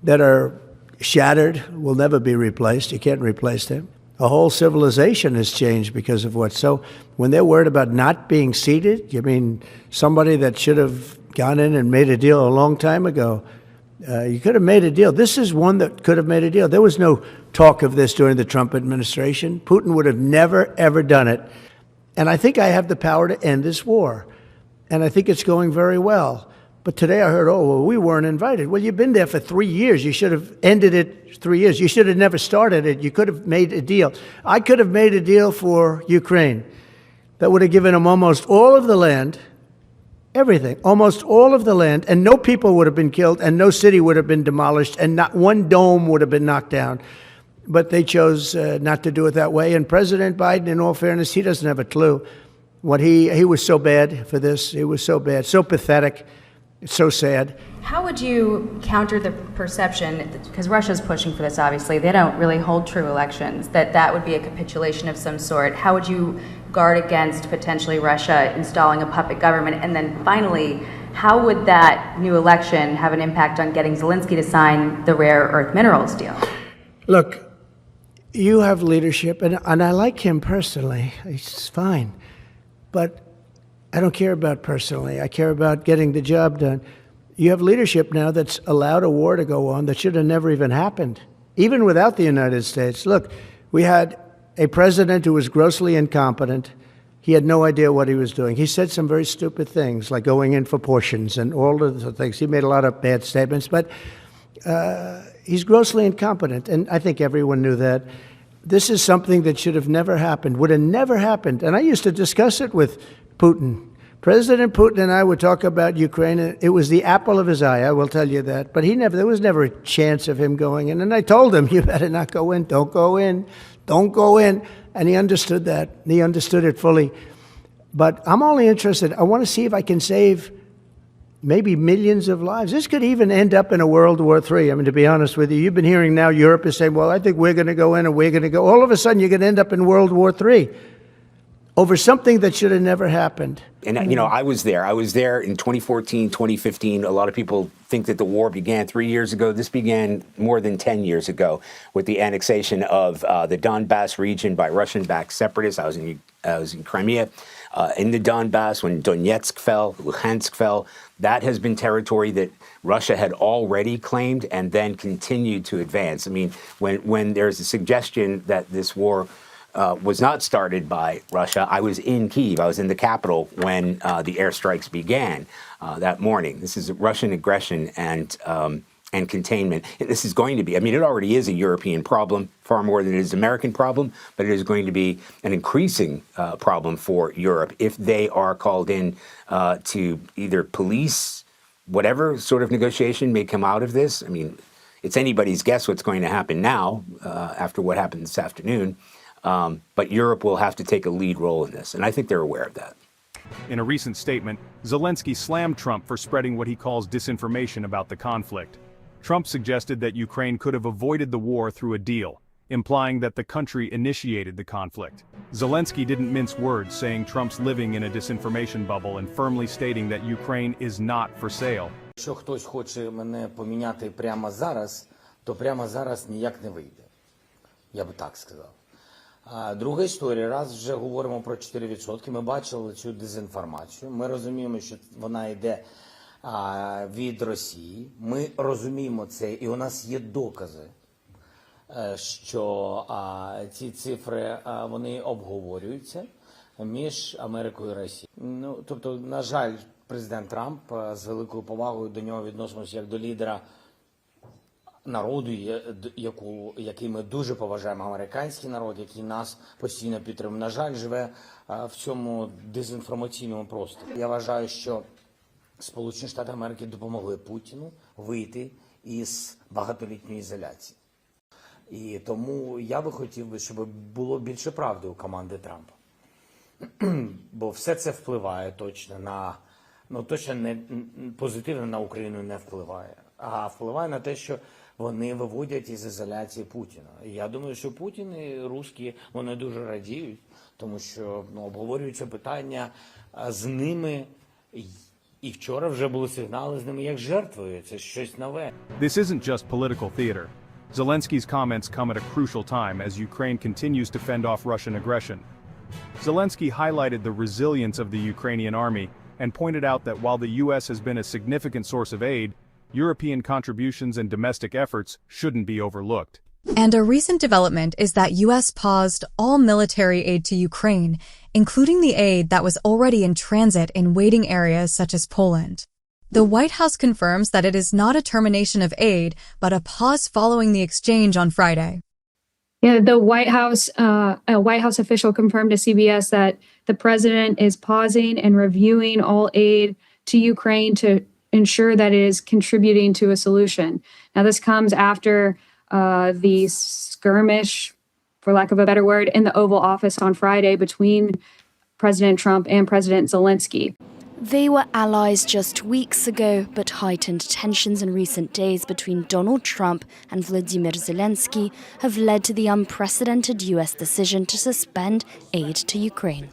Speaker 12: that are shattered, will never be replaced. You can't replace them. A whole civilization has changed because of what. So when they're worried about not being seated, you mean somebody that should have gone in and made a deal a long time ago. You could have made a deal. This is one that could have made a deal. There was no talk of this during the Trump administration. Putin would have never, ever done it. And I think I have the power to end this war. And I think it's going very well. But today I heard, we weren't invited. Well, you've been there for 3 years. You should have ended it 3 years. You should have never started it. You could have made a deal. I could have made a deal for Ukraine that would have given them almost all of the land, everything, almost all of the land, and no people would have been killed, and no city would have been demolished, and not one dome would have been knocked down. But they chose not to do it that way. And President Biden, in all fairness, he doesn't have a clue. What he was so bad for this. He was so bad, so pathetic. It's so sad.
Speaker 10: How would you counter the perception, because Russia's pushing for this, obviously, they don't really hold true elections, that would be a capitulation of some sort? How would you guard against potentially Russia installing a puppet government? And then finally, how would that new election have an impact on getting Zelensky to sign the rare earth minerals deal?
Speaker 12: Look, you have leadership, and I like him personally. He's fine. But I don't care about personally. I care about getting the job done. You have leadership now that's allowed a war to go on that should have never even happened, even without the United States. Look, we had a president who was grossly incompetent. He had no idea what he was doing. He said some very stupid things, like going in for portions and all of the things. He made a lot of bad statements, but he's grossly incompetent, and I think everyone knew that. This is something that should have never happened, would have never happened. And I used to discuss it with Putin. President Putin and I would talk about Ukraine. And it was the apple of his eye, I will tell you that. But there was never a chance of him going in. And I told him, you better not go in. Don't go in. Don't go in. And he understood that. He understood it fully. But I'm only interested. I want to see if I can save maybe millions of lives. This could even end up in a World War III. I mean, to be honest with you, you've been hearing now Europe is saying, well, I think we're going to go in and we're going to go. All of a sudden, you're going to end up in World War III. over something that should have never happened.
Speaker 15: And, you know, I was there. I was there in 2014, 2015. A lot of people think that the war began 3 years ago. This began more than 10 years ago with the annexation of the Donbass region by Russian-backed separatists. I was in Crimea, in the Donbass when Donetsk fell, Luhansk fell. That has been territory that Russia had already claimed and then continued to advance. I mean, when there's a suggestion that this war was not started by Russia, I was in Kyiv. I was in the capital when the airstrikes began that morning. This is Russian aggression and containment. This is going to be, I mean, it already is a European problem, far more than it is an American problem, but it is going to be an increasing problem for Europe if they are called in to either police whatever sort of negotiation may come out of this. I mean, it's anybody's guess what's going to happen now after what happened this afternoon. But Europe will have to take a lead role in this, and I think they're aware of that.
Speaker 16: In a recent statement, Zelensky slammed Trump for spreading what he calls disinformation about the conflict. Trump suggested that Ukraine could have avoided the war through a deal, implying that the country initiated the conflict. Zelensky didn't mince words, saying Trump's living in a disinformation bubble and firmly stating that Ukraine is not for sale.
Speaker 17: Якщо хтось хоче мене поміняти прямо зараз, то прямо зараз ніяк не вийде. Я би так сказав. Друга історія, раз вже говоримо про 4%, ми бачили цю дезінформацію, ми розуміємо, що вона йде від Росії, ми розуміємо це, і у нас є докази, що ці цифри, вони обговорюються між Америкою і Росією. Ну, тобто, на жаль, президент Трамп з великою повагою до нього відносимося як до лідера народу, який ми дуже поважаємо, американський народ, який нас постійно підтримує, на жаль, живе в цьому дезінформаційному просторі. Я вважаю, що Сполучені Штати Америки допомогли Путіну вийти із багатолітньої ізоляції. І тому я би хотів, щоб було більше правди у команди Трампа. Бо все це впливає точно на, точно не позитивно на Україну не впливає, а впливає на те, що вони виводять із ізоляції Путіна. І я думаю, що Путін і русські, вони дуже радіють, тому що обговорюються питання з ними, і вчора вже були сигнали з ними як жертвою. Це щось нове.
Speaker 16: This isn't just political theater. Zelensky's comments come at a crucial time as Ukraine continues to fend off Russian aggression. Zelensky highlighted the resilience of the Ukrainian army and pointed out that while the U.S. has been a significant source of aid, European contributions and domestic efforts shouldn't be overlooked.
Speaker 1: And a recent development is that U.S. paused all military aid to Ukraine, including the aid that was already in transit in waiting areas such as Poland. The White House confirms that it is not a termination of aid, but a pause following the exchange on Friday.
Speaker 19: Yeah, the a White House official confirmed to CBS that the president is pausing and reviewing all aid to Ukraine to ensure that it is contributing to a solution. Now, this comes after the skirmish, for lack of a better word, in the Oval Office on Friday between President Trump and President Zelensky.
Speaker 21: They were allies just weeks ago, but heightened tensions in recent days between Donald Trump and Vladimir Zelensky have led to the unprecedented U.S. decision to suspend aid to Ukraine.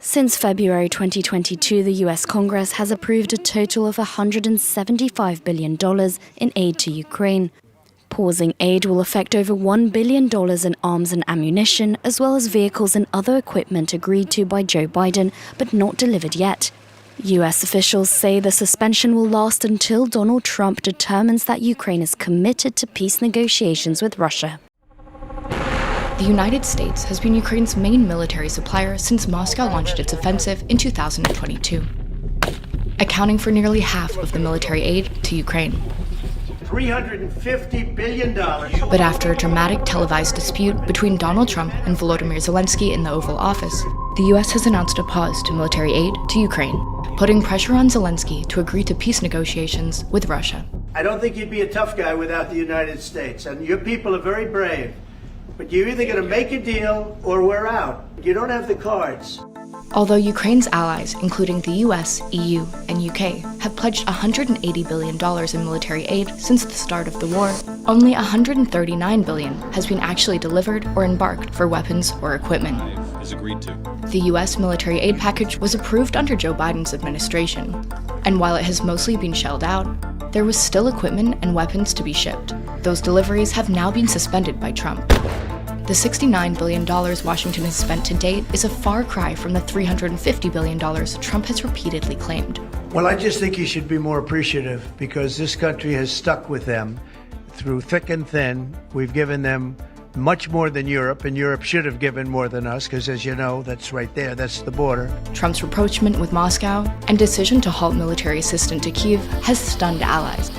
Speaker 21: Since February 2022, the U.S. Congress has approved a total of $175 billion in aid to Ukraine. Pausing aid will affect over $1 billion in arms and ammunition, as well as vehicles and other equipment agreed to by Joe Biden, but not delivered yet. U.S. officials say the suspension will last until Donald Trump determines that Ukraine is committed to peace negotiations with Russia.
Speaker 26: The United States has been Ukraine's main military supplier since Moscow launched its offensive in 2022, accounting for nearly half of the military aid to Ukraine.
Speaker 12: $350 billion.
Speaker 26: But after a dramatic televised dispute between Donald Trump and Volodymyr Zelensky in the Oval Office, the U.S. has announced a pause to military aid to Ukraine, putting pressure on Zelensky to agree to peace negotiations with Russia.
Speaker 12: I don't think you'd be a tough guy without the United States, and your people are very brave. But you're either going to make a deal or we're out. You don't have the cards.
Speaker 26: Although Ukraine's allies, including the US, EU, and UK, have pledged $180 billion in military aid since the start of the war, only $139 billion has been actually delivered or embarked for weapons or equipment.
Speaker 2: Is agreed to.
Speaker 26: The U.S. military aid package was approved under Joe Biden's administration, and while it has mostly been shelled out, there was still equipment and weapons to be shipped. Those deliveries have now been suspended by Trump. The $69 billion Washington has spent to date is a far cry from the $350 billion Trump has repeatedly claimed.
Speaker 12: Well, I just think he should be more appreciative because this country has stuck with them through thick and thin. We've given them much more than Europe, and Europe should have given more than us because, as you know, that's right there, that's the border.
Speaker 26: Trump's rapprochement with Moscow and decision to halt military assistance to Kyiv has stunned allies.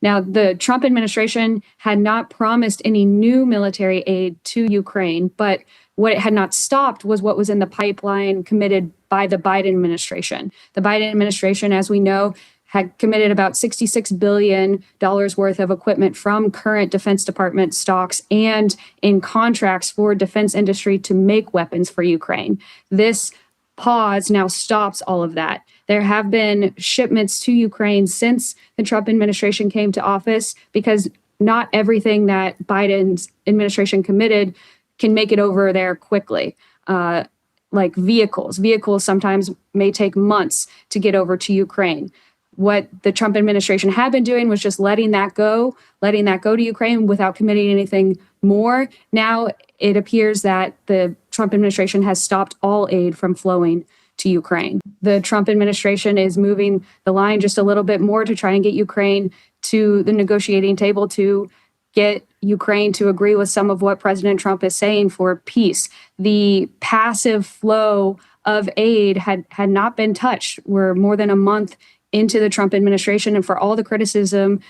Speaker 19: Now, the Trump administration had not promised any new military aid to Ukraine, but what it had not stopped was what was in the pipeline committed by the Biden administration. The Biden administration, as we know, had committed about $66 billion worth of equipment from current Defense Department stocks and in contracts for defense industry to make weapons for Ukraine. This pause now stops all of that. There have been shipments to Ukraine since the Trump administration came to office because not everything that Biden's administration committed can make it over there quickly. Like vehicles. Vehicles sometimes may take months to get over to Ukraine. What the Trump administration had been doing was just letting that go to Ukraine without committing anything more. Now it appears that the Trump administration has stopped all aid from flowing to Ukraine. The Trump administration is moving the line just a little bit more to try and get Ukraine to the negotiating table to get Ukraine to agree with some of what President Trump is saying for peace. The passive flow of aid had not been touched. We're more than a month into the Trump administration, and for all the criticism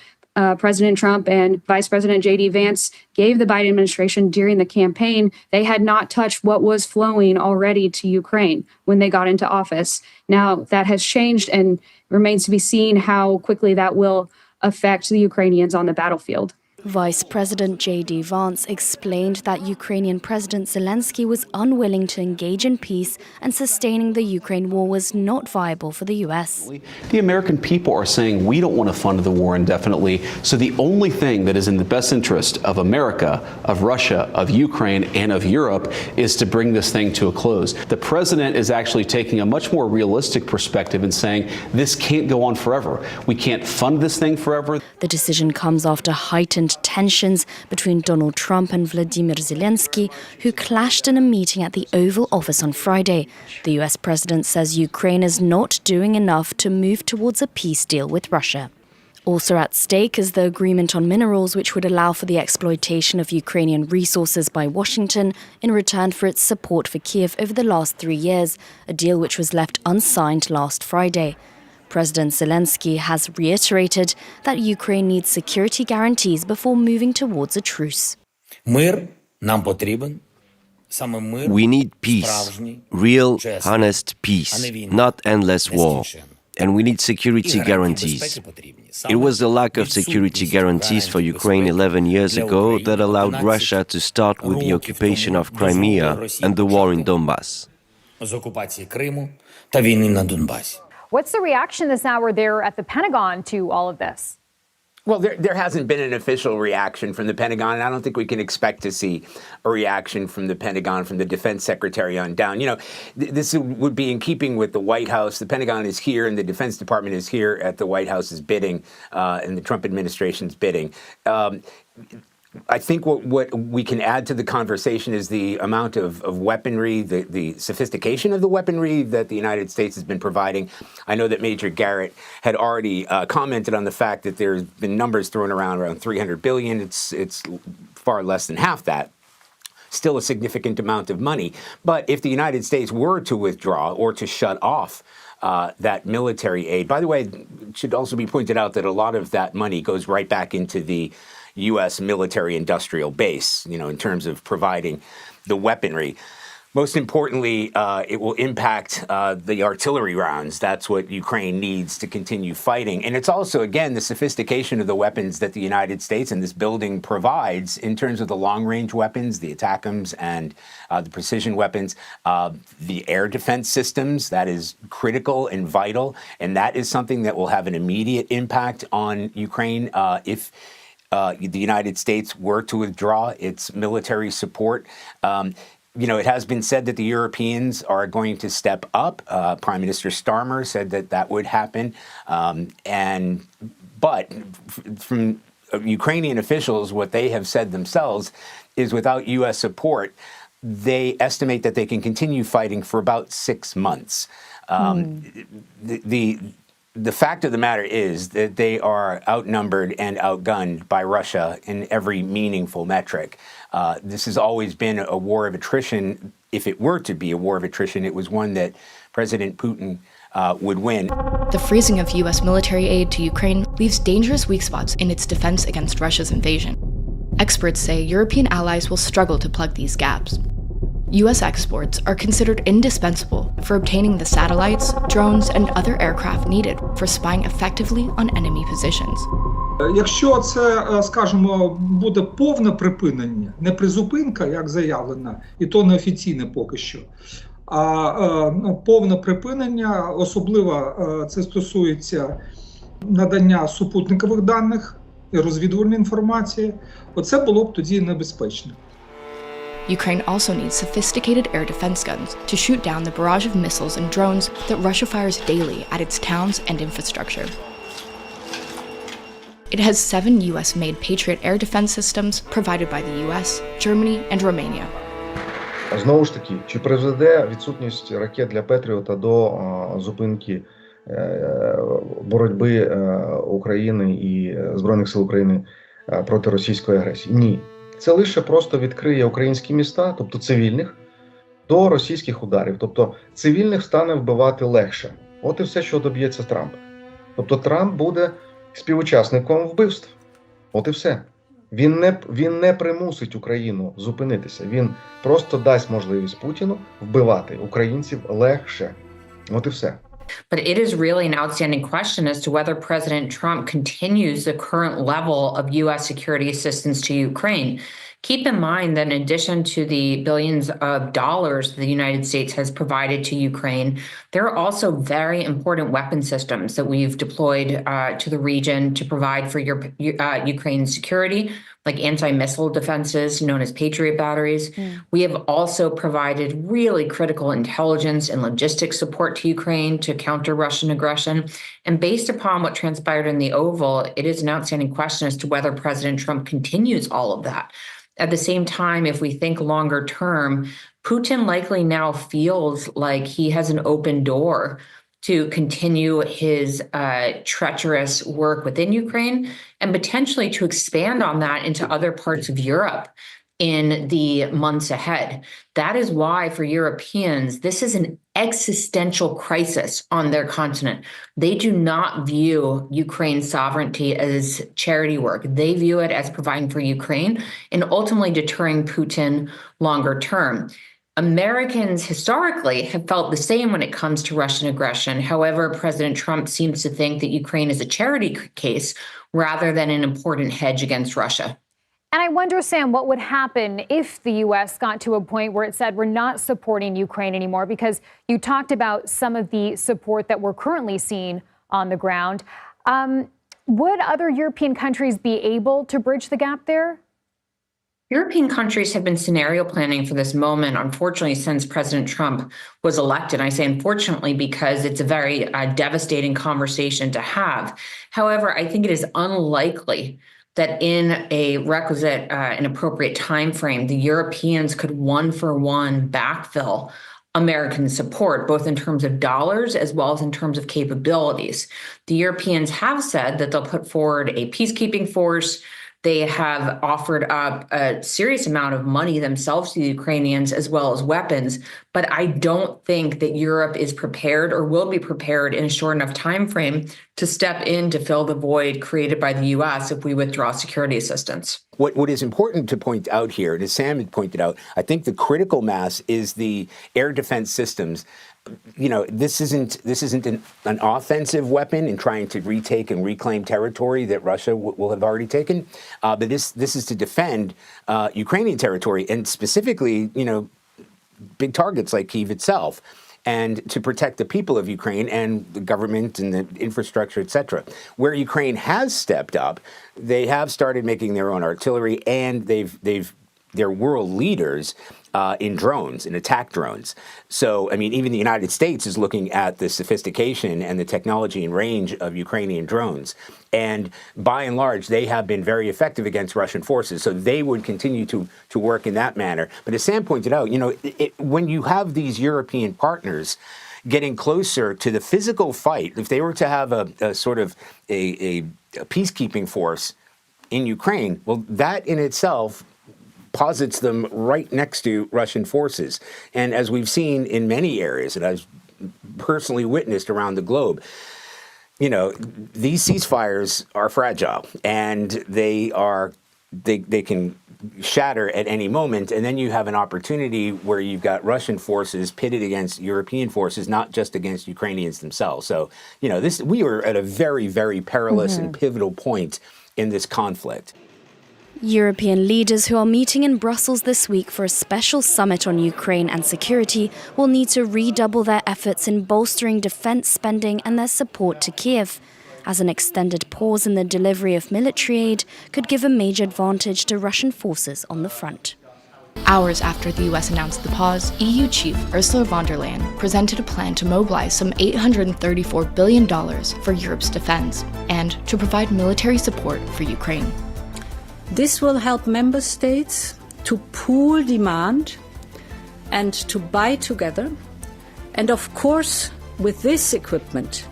Speaker 19: President Trump and Vice President J.D. Vance gave the Biden administration during the campaign, they had not touched what was flowing already to Ukraine when they got into office. Now that has changed and remains to be seen how quickly that will affect the Ukrainians on the battlefield.
Speaker 21: Vice President J.D. Vance explained that Ukrainian President Zelensky was unwilling to engage in peace and sustaining the Ukraine war was not viable for the U.S.
Speaker 4: The American people are saying we don't want to fund the war indefinitely, so the only thing that is in the best interest of America, of Russia, of Ukraine, and of Europe is to bring this thing to a close. The president is actually taking a much more realistic perspective and saying this can't go on forever. We can't fund this thing forever.
Speaker 21: The decision comes after heightened tensions between Donald Trump and Vladimir Zelensky, who clashed in a meeting at the Oval Office on Friday. The U.S. president says Ukraine is not doing enough to move towards a peace deal with Russia. Also at stake is the agreement on minerals, which would allow for the exploitation of Ukrainian resources by Washington in return for its support for Kyiv over the last 3 years, a deal which was left unsigned last Friday. President Zelensky has reiterated that Ukraine needs security guarantees before moving towards a truce.
Speaker 3: We need peace, real, honest peace, not endless war. And we need security guarantees. It was the lack of security guarantees for Ukraine 11 years ago that allowed Russia to start with the occupation of Crimea and the war in Donbass.
Speaker 6: What's the reaction this hour there at the Pentagon to all of this?
Speaker 15: Well, there hasn't been an official reaction from the Pentagon, and I don't think we can expect to see a reaction from the Pentagon, from the defense secretary on down. You know, this would be in keeping with the White House. The Pentagon is here, and the Defense Department is here at the White House's bidding, and the Trump administration's bidding. I think what we can add to the conversation is the amount of weaponry, the sophistication of the weaponry that the United States has been providing. I know that Major Garrett had already commented on the fact that there's been numbers thrown around $300 billion. It's far less than half that. Still a significant amount of money. But if the United States were to withdraw or to shut off that military aid, by the way, it should also be pointed out that a lot of that money goes right back into the U.S. military industrial base, you know, in terms of providing the weaponry. Most importantly, it will impact the artillery rounds. That's what Ukraine needs to continue fighting. And it's also, again, the sophistication of the weapons that the United States and this building provides in terms of the long-range weapons, the ATACMS and the precision weapons, the air defense systems. That is critical and vital. And that is something that will have an immediate impact on Ukraine if the United States were to withdraw its military support. It has been said that the Europeans are going to step up. Prime Minister Starmer said that that would happen. But from Ukrainian officials, what they have said themselves is without U.S. support, they estimate that they can continue fighting for about 6 months. The fact of the matter is that they are outnumbered and outgunned by Russia in every meaningful metric. This has always been a war of attrition. If it were to be a war of attrition, it was one that President Putin would win.
Speaker 26: The freezing of U.S. military aid to Ukraine leaves dangerous weak spots in its defense against Russia's invasion. Experts say European allies will struggle to plug these gaps. U.S. exports are considered indispensable for obtaining the satellites, drones, and other aircraft needed for spying effectively on enemy positions.
Speaker 2: Якщо це, скажімо, буде повне припинення, не призупинка, як заявлено, і то неофіційне поки що, а повне припинення, особливо це стосується надання супутникових даних і розвідувальної інформації, оце було б тоді небезпечно.
Speaker 26: Ukraine also needs sophisticated air defense guns to shoot down the barrage of missiles and drones that Russia fires daily at its towns and infrastructure. It has 7 US-made Patriot air defense systems provided by the US, Germany, and Romania.
Speaker 7: Знову ж таки, чи призведе відсутність ракет для Петріота до зупинки боротьби України і Збройних сил України проти російської агресії? Ні. Це лише просто відкриє українські міста, тобто цивільних, до російських ударів. Тобто цивільних стане вбивати легше. От і все, що доб'ється Трамп. Тобто Трамп буде співучасником вбивств. От і все. Він не примусить Україну зупинитися. Він просто дасть можливість Путіну вбивати українців легше. От і все.
Speaker 18: But it is really an outstanding question as to whether President Trump continues the current level of U.S. security assistance to Ukraine. Keep in mind that in addition to the billions of dollars the United States has provided to Ukraine, there are also very important weapon systems that we've deployed to the region to provide for Ukraine's security, like anti-missile defenses known as Patriot batteries. We have also provided really critical intelligence and logistics support to Ukraine to counter Russian aggression. And based upon what transpired in the Oval, it is an outstanding question as to whether President Trump continues all of that. At the same time, if we think longer term, Putin likely now feels like he has an open door to continue his treacherous work within Ukraine and potentially to expand on that into other parts of Europe in the months ahead. That is why, for Europeans, this is an existential crisis on their continent. They do not view Ukraine's sovereignty as charity work. They view it as providing for Ukraine and ultimately deterring Putin longer term. Americans historically have felt the same when it comes to Russian aggression. However, President Trump seems to think that Ukraine is a charity case rather than an important hedge against Russia.
Speaker 6: And I wonder, Sam, what would happen if the U.S. got to a point where it said we're not supporting Ukraine anymore? Because you talked about some of the support that we're currently seeing on the ground. Would other European countries be able to bridge the gap there?
Speaker 18: European countries have been scenario planning for this moment, unfortunately, since President Trump was elected. I say unfortunately because it's a very devastating conversation to have. However, I think it is unlikely that in a requisite and appropriate time frame, the Europeans could one-for-one backfill American support, both in terms of dollars as well as in terms of capabilities. The Europeans have said that they'll put forward a peacekeeping force. They have offered up a serious amount of money themselves to the Ukrainians as well as weapons. But I don't think that Europe is prepared or will be prepared in a short enough time frame to step in to fill the void created by the U.S. if we withdraw security assistance.
Speaker 15: What is important to point out here, and as Sam had pointed out, I think the critical mass is the air defense systems. You know, this isn't an offensive weapon in trying to retake and reclaim territory that Russia will have already taken, but this is to defend Ukrainian territory and specifically, you know, big targets like Kyiv itself. and to protect the people of Ukraine and the government and the infrastructure, etc. Where Ukraine has stepped up, they have started making their own artillery, and they're world leaders in drones, in attack drones. So, I mean, even the United States is looking at the sophistication and the technology and range of Ukrainian drones. And by and large, they have been very effective against Russian forces. So they would continue to work in that manner. But as Sam pointed out, you know, when you have these European partners getting closer to the physical fight, if they were to have a sort of a peacekeeping force in Ukraine, well, that in itself posits them right next to Russian forces. And as we've seen in many areas, and I've personally witnessed around the globe, you know, these ceasefires are fragile, and they can shatter at any moment. And then you have an opportunity where you've got Russian forces pitted against European forces, not just against Ukrainians themselves. So, you know, we are at a very, very perilous and pivotal point in this conflict.
Speaker 21: European leaders who are meeting in Brussels this week for a special summit on Ukraine and security will need to redouble their efforts in bolstering defense spending and their support to Kiev, as an extended pause in the delivery of military aid could give a major advantage to Russian forces on the front.
Speaker 26: Hours after the US announced the pause, EU chief Ursula von der Leyen presented a plan to mobilize some $834 billion for Europe's defense and to provide military support for Ukraine.
Speaker 8: This will help member states to pool demand and to buy together. And of course, with this equipment,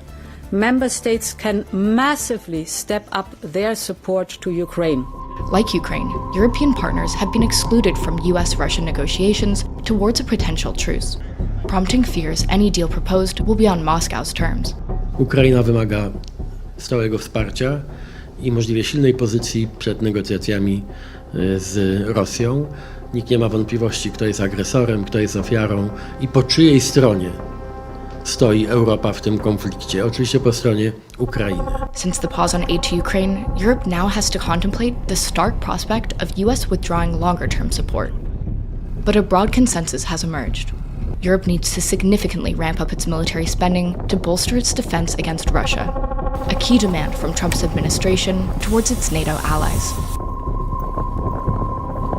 Speaker 8: member states can massively step up their support to Ukraine.
Speaker 26: Like Ukraine, European partners have been excluded from US-Russia negotiations towards a potential truce, prompting fears any deal proposed will be on Moscow's terms.
Speaker 11: Ukraina wymaga stałego wsparcia i możliwie silnej pozycji przed negocjacjami z Rosją. Nikt nie ma wątpliwości, kto jest agresorem, kto jest ofiarą i po czyjej stronie stoi Europa w tym konflikcie. Oczywiście po stronie Ukrainy.
Speaker 26: Since the pause on aid to Ukraine, Europe now has to contemplate the stark prospect of US withdrawing longer-term support. But a broad consensus has emerged. Europe needs to significantly ramp up its military spending to bolster its defense against Russia, a key demand from Trump's administration towards its NATO allies.